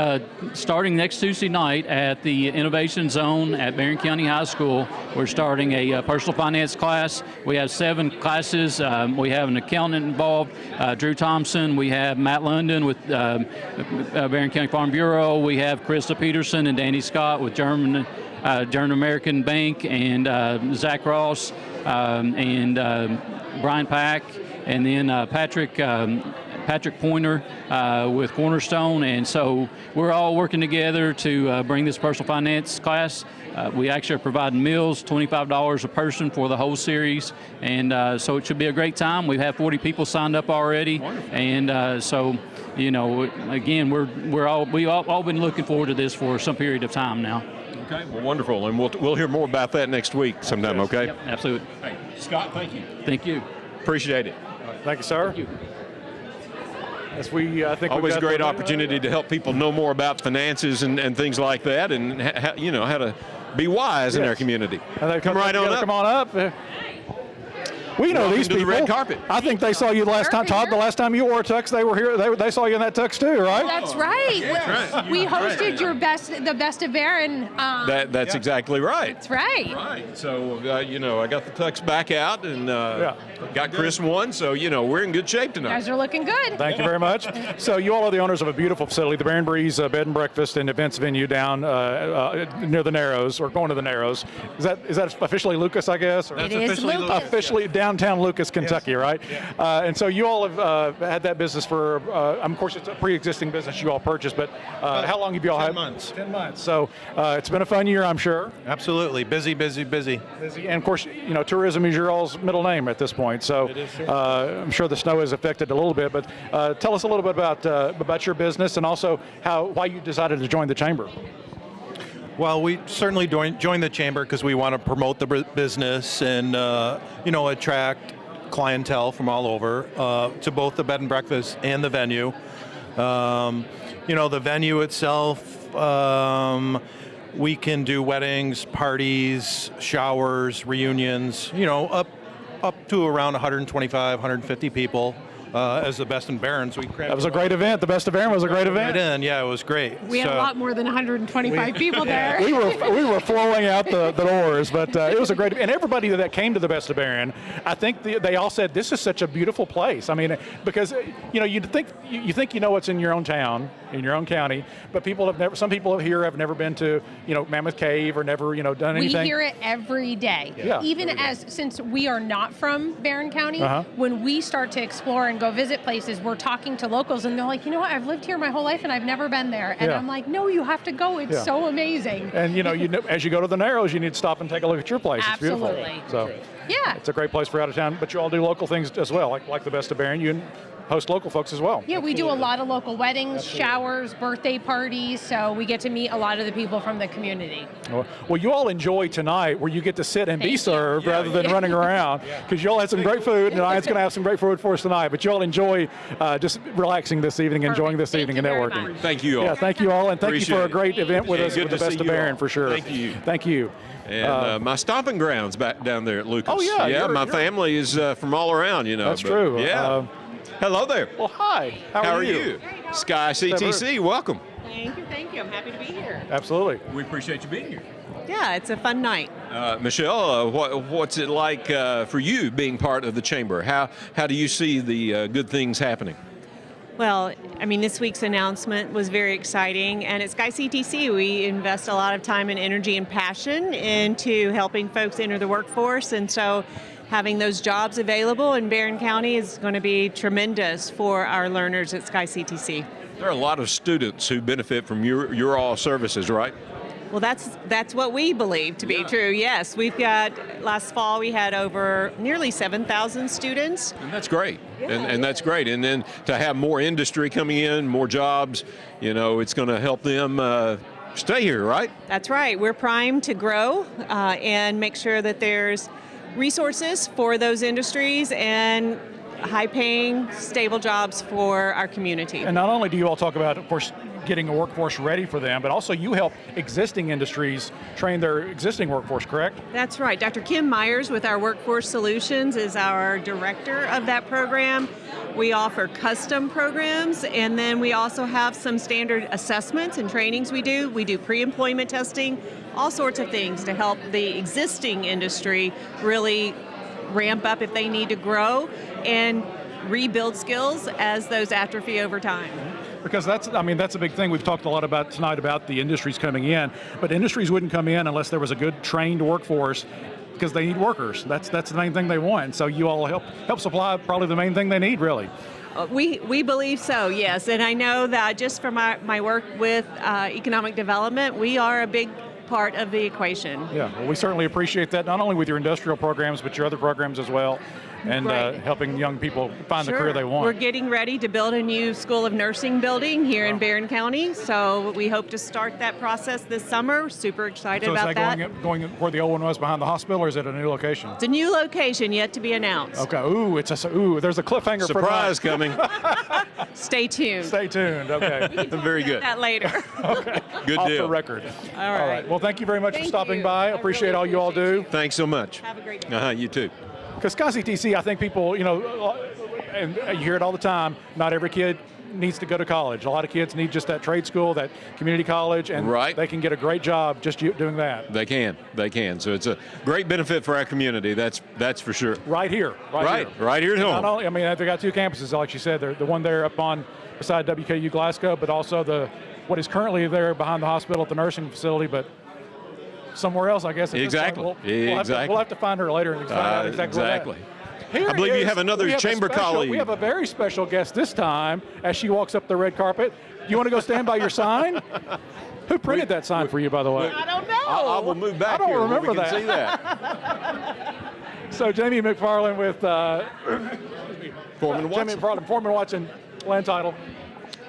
Starting next Tuesday night at the Innovation Zone at Barren County High School, we're starting a personal finance class. We have 7 classes. We have an accountant involved, Drew Thompson. We have Matt London with Barren County Farm Bureau. We have Krista Peterson and Danny Scott with German American Bank, and Zach Ross and Brian Pack, and then Patrick Pointer with Cornerstone. And so we're all working together to bring this personal finance class. We actually are providing meals, $25 a person for the whole series, and so it should be a great time. We've had 40 people signed up already. Wonderful. And so again, we've all been looking forward to this for some period of time now. Okay, well, wonderful, and we'll hear more about that next week sometime. Okay. Yep, absolutely. Hey, Scott, thank you. Thank you. Appreciate it. Thank you, sir. Thank you. As I think always a great opportunity to help people know more about finances and things like that, and how to be wise in our community. Come right on up. Come on up. We know these people. The red carpet. I think they saw you last time, Todd. The last time you wore a tux, they were here. They saw you in that tux too, right? That's right. That's right. We hosted the best of Barren. That's exactly right. That's right. Right. So I got the tux back out and got Chris one. So we're in good shape tonight. You guys are looking good. Thank you very much. So you all are the owners of a beautiful facility, the Barren Breeze Bed and Breakfast and Events Venue down near the Narrows, or going to the Narrows. Is that officially Lucas, I guess? Or it is Lucas. Officially downtown Lucas, Kentucky, yes. Right? Yeah. And so you all have had that business for, of course, it's a pre-existing business you all purchased, but how long have you all had? 10 months. 10 months. So it's been a fun year, I'm sure. Absolutely. Busy. And of course, tourism is your all's middle name at this point. So it is, sure. I'm sure the snow has affected a little bit, but tell us a little bit about your business and also why you decided to join the chamber. Well, we certainly joined the chamber because we want to promote the business and attract clientele from all over to both the bed and breakfast and the venue. The venue itself, we can do weddings, parties, showers, reunions, up to around 125, 150 people. As the Best in Barron's. That was a great event. The Best of Barron was a great event. Yeah, it was great. We had a lot more than 125 people there. We were flowing out the doors, but it was a great. And everybody that came to the Best of Barron, I think they all said this is such a beautiful place. I mean, because you think you know what's in your own town, in your own county, but some people here have never been to Mammoth Cave or never done anything. We hear it every day. Yeah. Even since we are not from Barron County, when we start to explore and go visit places, we're talking to locals and they're like, you know what, I've lived here my whole life and I've never been there. And I'm like, no, you have to go. It's so amazing. And as you go to the Narrows, you need to stop and take a look at your place. Absolutely. It's beautiful. So yeah, it's a great place for out of town. But you all do local things as well, like the Best of Barron. You host local folks as well. Yeah, we do a lot of local weddings, showers, birthday parties, so we get to meet a lot of the people from the community. Well, you all enjoy tonight where you get to sit and be served rather than running around, because you all had some great food, and Ryan's going to have some great food for us tonight, but you all enjoy just relaxing this evening, enjoying this evening and networking. Thank you all. Yeah, thank you all, and thank you for a great event with us Good with the to Best see of you Barron all. for sure. Thank you. Thank you. And my stomping grounds back down there at Lucas. Oh, yeah. Yeah, my family is from all around, That's true. Yeah. Hello there. Well, hi. How are you? Sky CTC, welcome. Thank you. I'm happy to be here. Absolutely. We appreciate you being here. Yeah, it's a fun night. Michelle, what's it like for you being part of the chamber? How do you see the good things happening? Well, I mean, this week's announcement was very exciting, and at Sky CTC, we invest a lot of time and energy and passion into helping folks enter the workforce, and so having those jobs available in Barron County is going to be tremendous for our learners at Sky CTC. There are a lot of students who benefit from your all services, right? Well, that's what we believe to be true. Yes, we've got, last fall we had over nearly 7,000 students. And that's great. And that's great. And then to have more industry coming in, more jobs, it's going to help them stay here, right? That's right. We're primed to grow and make sure that there's resources for those industries and high-paying, stable jobs for our community. And not only do you all talk about, of course, getting a workforce ready for them, but also you help existing industries train their existing workforce, correct? That's right. Dr. Kim Myers with our Workforce Solutions is our director of that program. We offer custom programs, and then we also have some standard assessments and trainings we do. We do pre-employment testing, all sorts of things to help the existing industry really ramp up if they need to grow and rebuild skills as those atrophy over time. Because that's a big thing. We've talked a lot about tonight about the industries coming in, but industries wouldn't come in unless there was a good trained workforce, because they need workers. That's the main thing they want. So you all help supply probably the main thing they need, really. We believe so, yes. And I know that just from my work with economic development, we are a big part of the equation. Yeah, well, we certainly appreciate that, not only with your industrial programs, but your other programs as well, and helping young people find the career they want. We're getting ready to build a new School of Nursing building here in Barron County, so we hope to start that process this summer. Super excited about that. So is that going where the old one was behind the hospital, or is it a new location? It's a new location yet to be announced. Okay, there's a cliffhanger surprise for coming. Stay tuned. Stay tuned, okay. Very good. That later. Okay. Good Off deal. the record. All right. Well, thank you very much for stopping by. Appreciate all you all do. Thanks so much. Have a great day. You too. Because Sky CTC, I think people, and you hear it all the time, not every kid needs to go to college. A lot of kids need just that trade school, that community college, and they can get a great job just doing that. They can. So it's a great benefit for our community. That's for sure. Right here. Right here at home. Not only, they got two campuses, like you said. The one there up on beside WKU Glasgow, but also what is currently there behind the hospital at the nursing facility, but somewhere else, I guess. Exactly. We'll have to find her later and find out exactly. I believe you have another chamber colleague. We have a very special guest this time as she walks up the red carpet. You want to go stand by your sign? Who printed that sign for you, by the way? I don't know. I will move back here. I don't remember we can that. See that. So Jamie McFarland with Foreman Watson. Foreman Watson land title.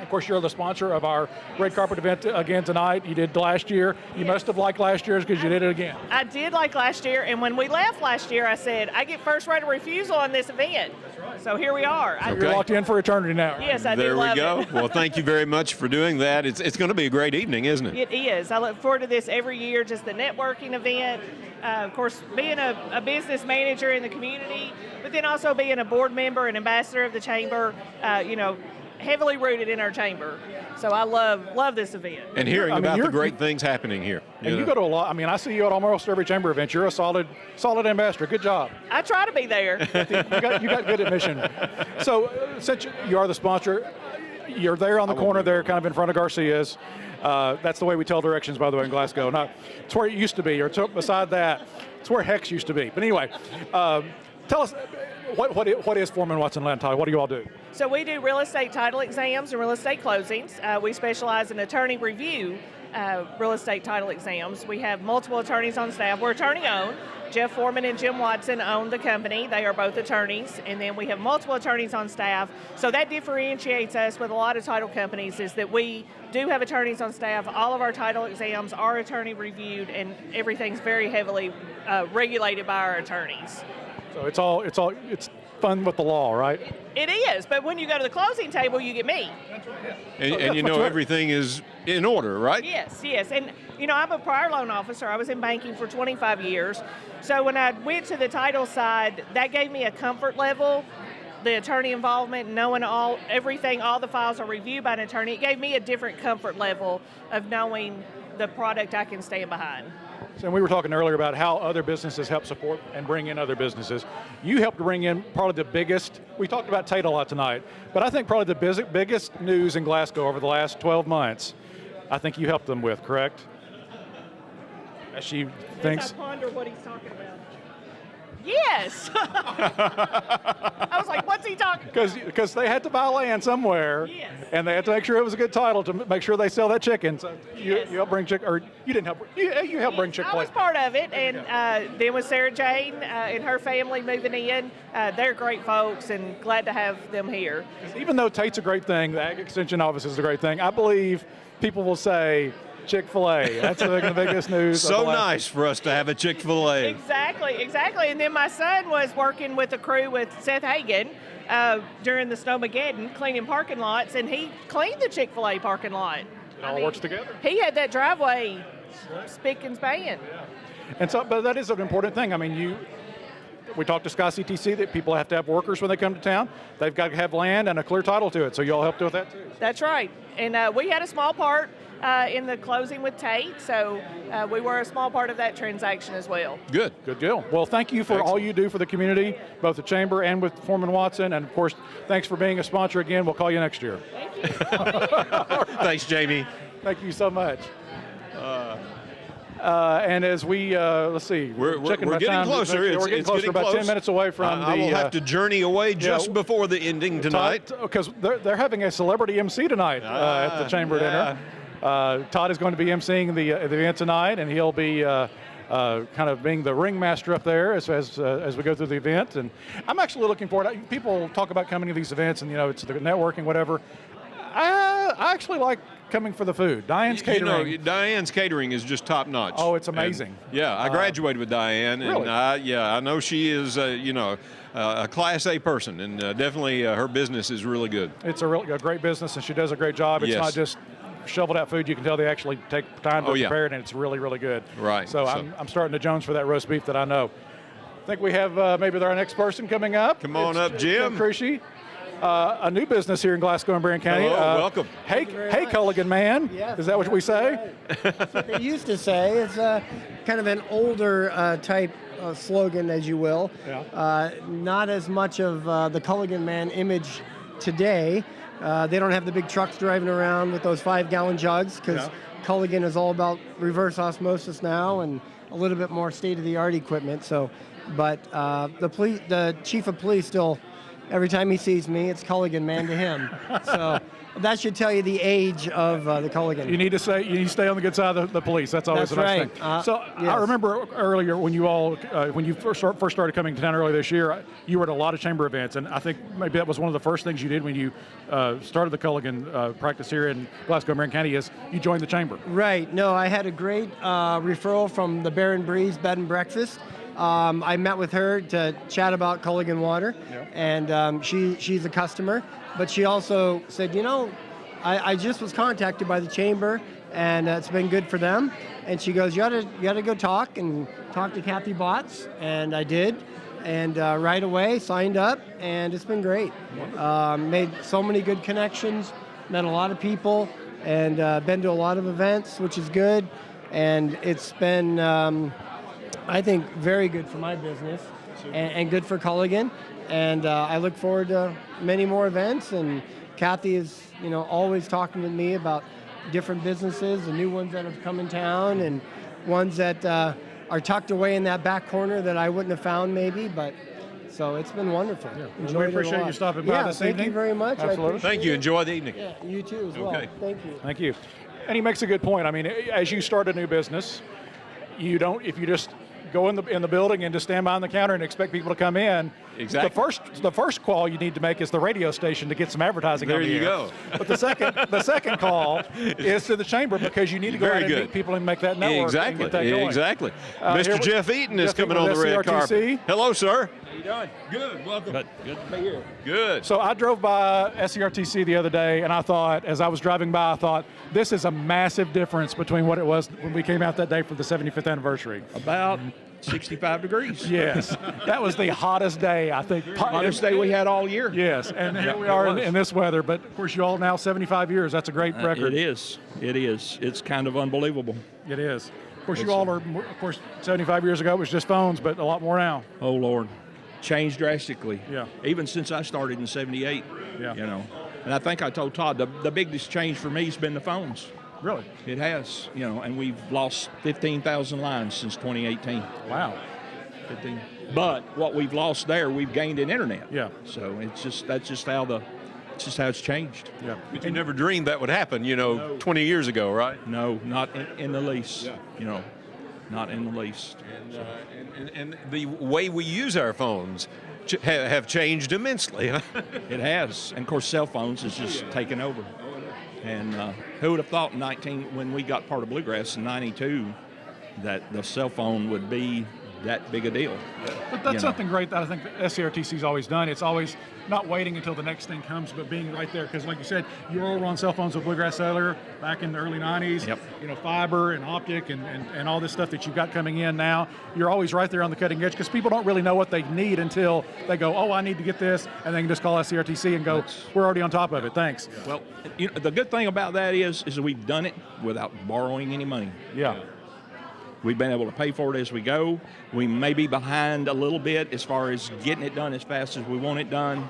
Of course, you're the sponsor of our red carpet event again tonight. You did last year. You must have liked last year's because you did it again. I did like last year, and when we left last year, I said, I get first right of refusal on this event. That's right. So here we are. You're locked in for eternity now. Yes, I do There we love go. it. Well, thank you very much for doing that. It's going to be a great evening, isn't it? It is. I look forward to this every year, just the networking event. Of course, being a business manager in the community, but then also being a board member and ambassador of the chamber, heavily rooted in our chamber. So I love this event. And hearing about the great things happening here. And you go to a lot. I mean, I see you at almost every chamber event. You're a solid ambassador. Good job. I try to be there. You got good admission. So since you are the sponsor, you're there on the corner there, kind of in front of Garcia's. That's the way we tell directions, by the way, in Glasgow. It's where it used to be, or beside that, it's where Hex used to be. But anyway, tell us, what is Foreman Watson Land Title? What do you all do? So we do real estate title exams and real estate closings. We specialize in attorney review real estate title exams. We have multiple attorneys on staff. We're attorney-owned. Jeff Foreman and Jim Watson own the company. They are both attorneys. And then we have multiple attorneys on staff. So that differentiates us with a lot of title companies, is that we do have attorneys on staff. All of our title exams are attorney reviewed, and everything's very heavily regulated by our attorneys. So it's fun with the law, right? It is, but when you go to the closing table, you get me. That's right, yeah. And you know everything is in order, right? Yes. And, I'm a prior loan officer. I was in banking for 25 years. So when I went to the title side, that gave me a comfort level, the attorney involvement, knowing everything, all the files are reviewed by an attorney. It gave me a different comfort level of knowing the product I can stand behind. So we were talking earlier about how other businesses help support and bring in other businesses. You helped bring in probably the biggest, we talked about Tate a lot tonight, but I think probably the biggest news in Glasgow over the last 12 months, I think you helped them with, correct? As she thinks. I ponder what he's talking about. Yes. I was like, what's he talking about? Because they had to buy land somewhere, yes, and they had to make sure it was a good title to make sure they sell that chicken. So you helped bring or you didn't help, you helped bring Chick-fil-A. I was part of it, and then with Sarah Jane and her family moving in, they're great folks, and glad to have them here. Even though Tate's a great thing, the Ag Extension Office is a great thing, I believe people will say Chick-fil-A. That's the biggest news. So nice for us to have a Chick-fil-A. Exactly. And then my son was working with a crew with Seth Hagan during the Snowmageddon, cleaning parking lots, and he cleaned the Chick-fil-A parking lot. It all works together. He had that driveway spick and span. Yeah. And so, but that is an important thing. I mean, we talked to Sky CTC that people have to have workers when they come to town. They've got to have land and a clear title to it. So you all helped with that too. That's right. And we had a small part in the closing with Tate, so we were a small part of that transaction as well. Good deal. Well, thank you for all you do for the community, both the Chamber and with Foreman Watson, and of course, thanks for being a sponsor again. We'll call you next year. Thank you. Thanks, Jamie. Thank you so much. And as we, let's see, we're getting closer. We're getting closer. About 10 minutes away from I will have to journey away just before the ending tonight. Because they're having a celebrity MC tonight at the Chamber dinner. Todd is going to be emceeing the event tonight, and he'll be kind of being the ringmaster up there as we go through the event. And I'm actually looking forward. People talk about coming to these events, and it's the networking, whatever. I actually like coming for the food. Diane's Catering. Diane's Catering is just top notch. Oh, it's amazing. And, I graduated with Diane, really? And I know she is a Class A person, and definitely her business is really good. It's a great business, and she does a great job. It's not just shoveled out food. You can tell they actually take time to prepare it, and it's really, really good. Right. So I'm starting to Jones for that roast beef that I know. I think we have maybe our next person coming up. Come on up, Jim. Cruchy. A new business here in Glasgow and Barren County. Hello, welcome. Hey, Culligan man. Yes, is that what we say? That's what they used to say. It's kind of an older type slogan, as you will. Yeah. Not as much of the Culligan man image today. They don't have the big trucks driving around with those 5-gallon jugs, because Culligan is all about reverse osmosis now and a little bit more state-of-the-art equipment. So, but the chief of police still every time he sees me, it's Culligan Man to him. So that should tell you the age of the Culligan. You need to stay on the good side of the police. That's always That's the nice right. thing. So yes. I remember earlier when you first started coming to town earlier this year, you were at a lot of chamber events, and I think maybe that was one of the first things you did when you started the Culligan practice here in Glasgow, Barren County, is you joined the chamber. Right. No, I had a great referral from the Barren Breeze Bed and Breakfast. I met with her to chat about Culligan Water, and she's a customer, but she also said, I just was contacted by the chamber, and it's been good for them. And she goes, you ought to go talk to Kathy Botts, and I did, and right away signed up, and it's been great. Made so many good connections, met a lot of people, and been to a lot of events, which is good, and it's been, I think, very good for my business and good for Culligan, and I look forward to many more events. And Kathy is, always talking with me about different businesses, the new ones that have come in town, and ones that are tucked away in that back corner that I wouldn't have found maybe. But so it's been wonderful. Yeah. Enjoyed We it a appreciate lot. you stopping by this evening. Thank you very much. Absolutely. Thank you. Enjoy the evening. Yeah, you too as well. Okay. Thank you. Thank you. And he makes a good point. I mean, as you start a new business, if you just go in the building and just stand behind the counter and expect people to come in. Exactly. The first call you need to make is the radio station to get some advertising on the air. There you go. But the second call is to the chamber, because you need to go out and meet people and make that network. Exactly. And get that going. Exactly. Mr. Jeff Eaton is coming on the red carpet. Hello, sir. How you doing? Good. Welcome. Good to be here. Good. So I drove by SCRTC the other day, and I thought, as I was driving by, this is a massive difference between what it was when we came out that day for the 75th anniversary. About 65 degrees. Yes. That was the hottest day, I think. Hottest day we had all year. Yes, and here we are in this weather. But, of course, you all now 75 years. That's a great record. It is. It's kind of unbelievable. It is. Of course, you all are, 75 years ago it was just phones, but a lot more now. Oh, Lord. Changed drastically. Yeah. Even since I started in 78. Yeah. And I think I told Todd, the biggest change for me has been the phones. Really? It has, and we've lost 15,000 lines since 2018. Wow. 15. But what we've lost there, we've gained in internet. Yeah. So that's just how it's changed. Yeah. But you never dreamed that would happen, 20 years ago, right? No, not in the least. Yeah. Not in the least. And the way we use our phones have changed immensely. It has. And of course, cell phones has just taken over. And who would have thought when we got part of Bluegrass in 92 that the cell phone would be that big a deal? But that's something great that I think SCRTC's always done. It's always not waiting until the next thing comes, but being right there. Because like you said, you all were on cell phones with Bluegrass Cellular back in the early 90s. Yep. Fiber and optic and all this stuff that you've got coming in now. You're always right there on the cutting edge, because people don't really know what they need until they go, oh, I need to get this, and they can just call SCRTC and go, we're already on top of it, thanks. Well, the good thing about that is we've done it without borrowing any money. Yeah. We've been able to pay for it as we go. We may be behind a little bit as far as getting it done as fast as we want it done,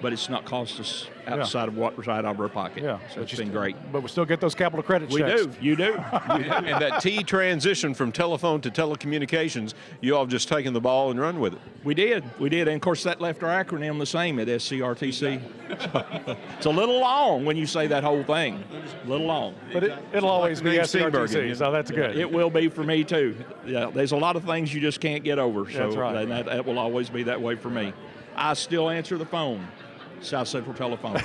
but it's not cost us outside of what was right out of our pocket. Yeah. So it's been great. But we still get those capital credit We checks. do. You do. And that T transition from telephone to telecommunications, you all have just taken the ball and run with it. We did. And of course that left our acronym the same at SCRTC. It's a little long when you say that whole thing. A little long. But it'll always be SCRTC, so that's good. It will be for me too. Yeah, there's a lot of things you just can't get over. So That's right. And that will always be that way for me. I still answer the phone. South Central Telephone.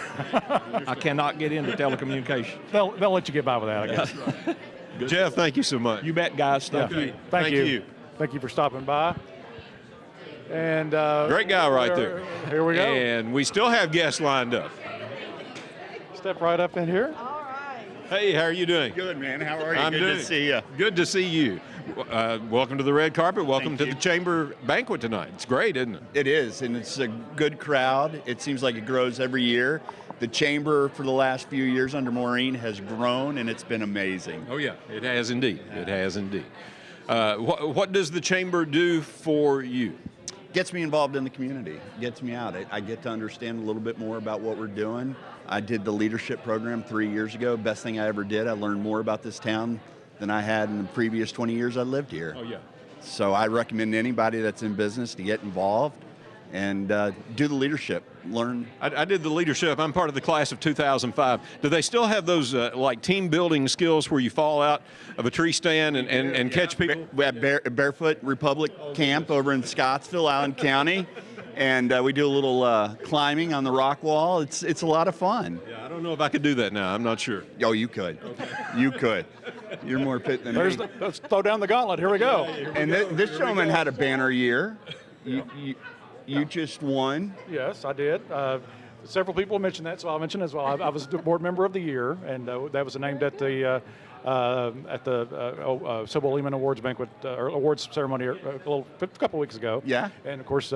I cannot get into telecommunication. They'll let you get by with that, I guess. Jeff, thank you so much. You bet, guys. Thank you. Thank you. Thank you for stopping by. And great guy right there. Here we go. And we still have guests lined up. Step right up in here. Hey, how are you doing? Good, man. How are you? I'm Good doing. to see you. Good to see you. Welcome to the red carpet. Welcome to the chamber banquet tonight. It's great, isn't it? It is, and it's a good crowd. It seems like it grows every year. The chamber for the last few years under Maureen has grown, and it's been amazing. Oh, yeah. It has indeed. It has indeed. What does the chamber do for you? Gets me involved in the community. Gets me out. I get to understand a little bit more about what we're doing. I did the leadership program 3 years ago. Best thing I ever did. I learned more about this town than I had in the previous 20 years I lived here. Oh, yeah. So I recommend anybody that's in business to get involved and do the leadership. Learn. I did the leadership. I'm part of the class of 2005. Do they still have those like team building skills where you fall out of a tree stand and catch people? We have Barefoot Republic Camp over in Scottsville, Allen County. And we do a little climbing on the rock wall. It's a lot of fun. Yeah, I don't know if I could do that now. I'm not sure. Oh, you could. Okay. You could. You're more fit than me. Let's throw down the gauntlet. Here we go. And this gentleman had a banner year. You just won. Yes, I did. Several people mentioned that, so I'll mention it as well. I was the board member of the year, and that was named at the Sybil Lehman Awards banquet or awards ceremony a couple weeks ago. Yeah. And of course,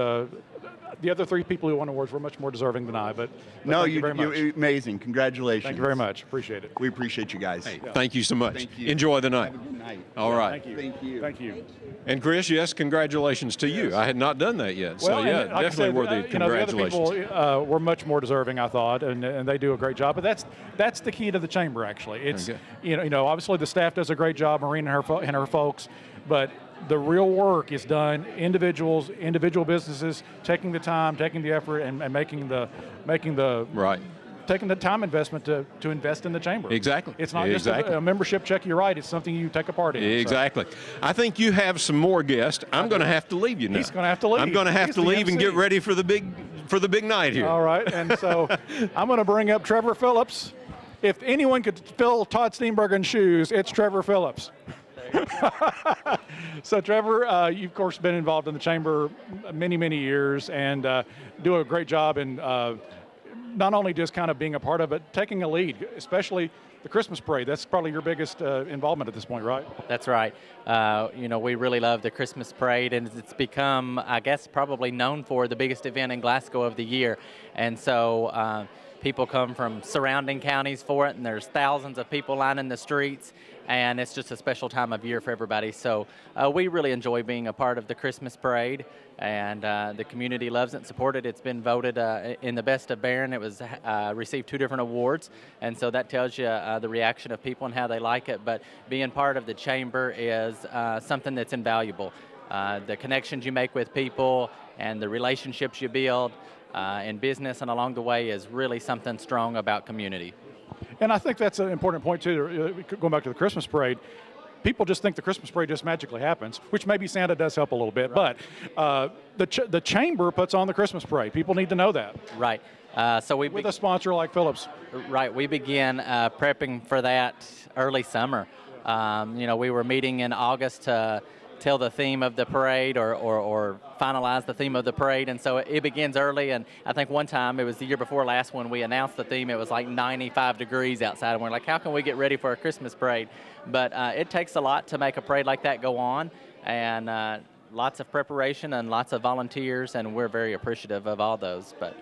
the other three people who won awards were much more deserving than I. But no, thank you very much. You're amazing. Congratulations. Thank you very much. Appreciate it. We appreciate you guys. Hey, thank you so much. Thank you. Enjoy the night. Have a good night. All right. Thank you. Thank you. Thank you. And Chris, yes, congratulations to you. I had not done that yet, so Well, yeah, and like I definitely said, worthy of congratulations. The other people were much more deserving, I thought, and they do a great job. But that's the key to the chamber, actually. It's Okay. you know, obviously the staff does a great job, Maureen and her folks, but the real work is done individual businesses taking the time, taking the effort, and making the right. Taking the time investment to invest in the chamber. Exactly. It's not just a membership check. You're right. It's something you take a part in. Exactly. So. I think you have some more guests. I'm going to have to leave you now. He's going to have to leave. I'm going to have to leave and get ready for the big night here. All right. And so I'm going to bring up Trevor Phillips. If anyone could fill Todd Steenbergen's shoes, it's Trevor Phillips. So Trevor, you've of course been involved in the chamber many years and do a great job in not only just kind of being a part of it, taking a lead, especially the Christmas parade. That's probably your biggest involvement at this point, right? That's right. You know, we really love the Christmas parade, and it's become, I guess, probably known for the biggest event in Glasgow of the year. And so people come from surrounding counties for it, and there's thousands of people lining the streets, and it's just a special time of year for everybody. So we really enjoy being a part of the Christmas parade, and the community loves it and supports it. It's been voted in the best of Barren. It was received 2 different awards, and so that tells you the reaction of people and how they like it. But being part of the chamber is something that's invaluable. The connections you make with people and the relationships you build in business and along the way is really something strong about community. And I think that's an important point too, going back to the Christmas parade. People just think the Christmas parade just magically happens, which maybe Santa does help a little bit, right. But the chamber puts on the Christmas parade. People need to know that. Right. So with a sponsor like Phillips. Right. We began prepping for that early summer. You know, we were meeting in August to tell the theme of the parade or finalize the theme of the parade, and so it begins early. And I think one time, it was the year before last, when we announced the theme, it was like 95 degrees outside, and we're like, how can we get ready for a Christmas parade? But it takes a lot to make a parade like that go on, and lots of preparation and lots of volunteers, and we're very appreciative of all those. But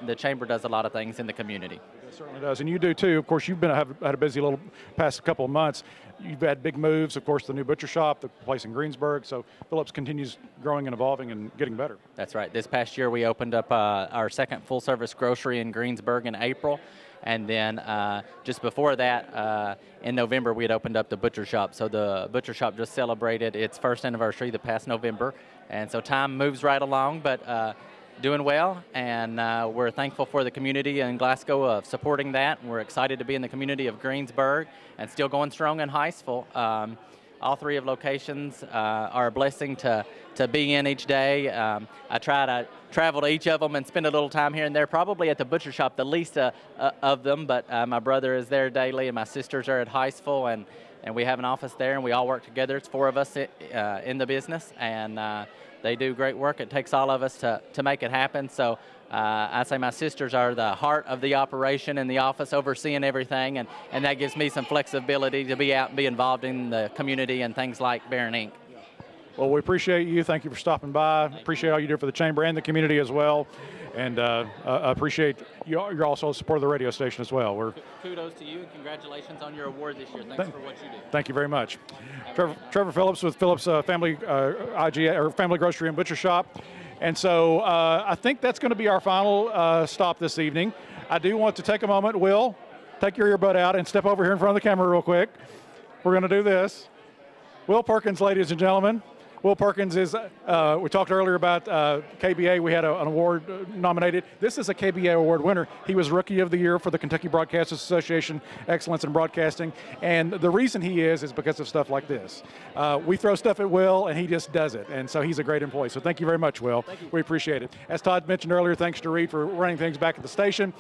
the chamber does a lot of things in the community. It certainly does, and you do too. Of course, you've had a busy little past couple of months. You've had big moves, of course, the new butcher shop, the place in Greensburg. So Phillips continues growing and evolving and getting better. That's right. This past year, we opened up our second full-service grocery in Greensburg in April. And then just before that, in November, we had opened up the butcher shop. So the butcher shop just celebrated its first anniversary the past November. And so time moves right along, but doing well, and we're thankful for the community in Glasgow of supporting that. We're excited to be in the community of Greensburg and still going strong in Heistville. All 3 of locations are a blessing to be in each day. I try to travel to each of them and spend a little time here and there, probably at the butcher shop, the least of them, but my brother is there daily, and my sisters are at Heistville, and we have an office there, and we all work together. It's 4 of us in the business, and they do great work. It takes all of us to make it happen. So I say my sisters are the heart of the operation in the office, overseeing everything, and that gives me some flexibility to be out and be involved in the community and things like Barren Inc. Well, we appreciate you. Thank you for stopping by. Appreciate all you do for the chamber and the community as well. And appreciate you're also support of the radio station as well. Kudos to you, and congratulations on your award this year. Thanks for what you do. Thank you very much. Trevor Phillips with Phillips Family Family Grocery and Butcher Shop. And so I think that's going to be our final stop this evening. I do want to take a moment. Will, take your earbud out and step over here in front of the camera real quick. We're going to do this. Will Perkins, ladies and gentlemen. Will Perkins is, we talked earlier about KBA. We had an award nominated. This is a KBA award winner. He was Rookie of the Year for the Kentucky Broadcasters Association, Excellence in Broadcasting. And the reason he is because of stuff like this. We throw stuff at Will, and he just does it. And so he's a great employee. So thank you very much, Will. We appreciate it. As Todd mentioned earlier, thanks to Reed for running things back at the station.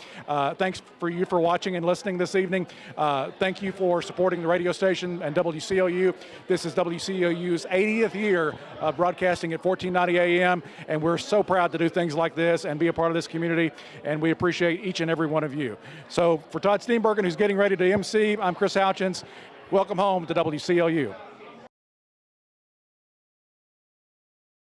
Thanks for you for watching and listening this evening. Thank you for supporting the radio station and WCLU. This is WCLU's 80th year broadcasting at 1490 AM, and we're so proud to do things like this and be a part of this community, and we appreciate each and every one of you. So for Todd Steenbergen, who's getting ready to MC, I'm Chris Houchins. Welcome home to WCLU.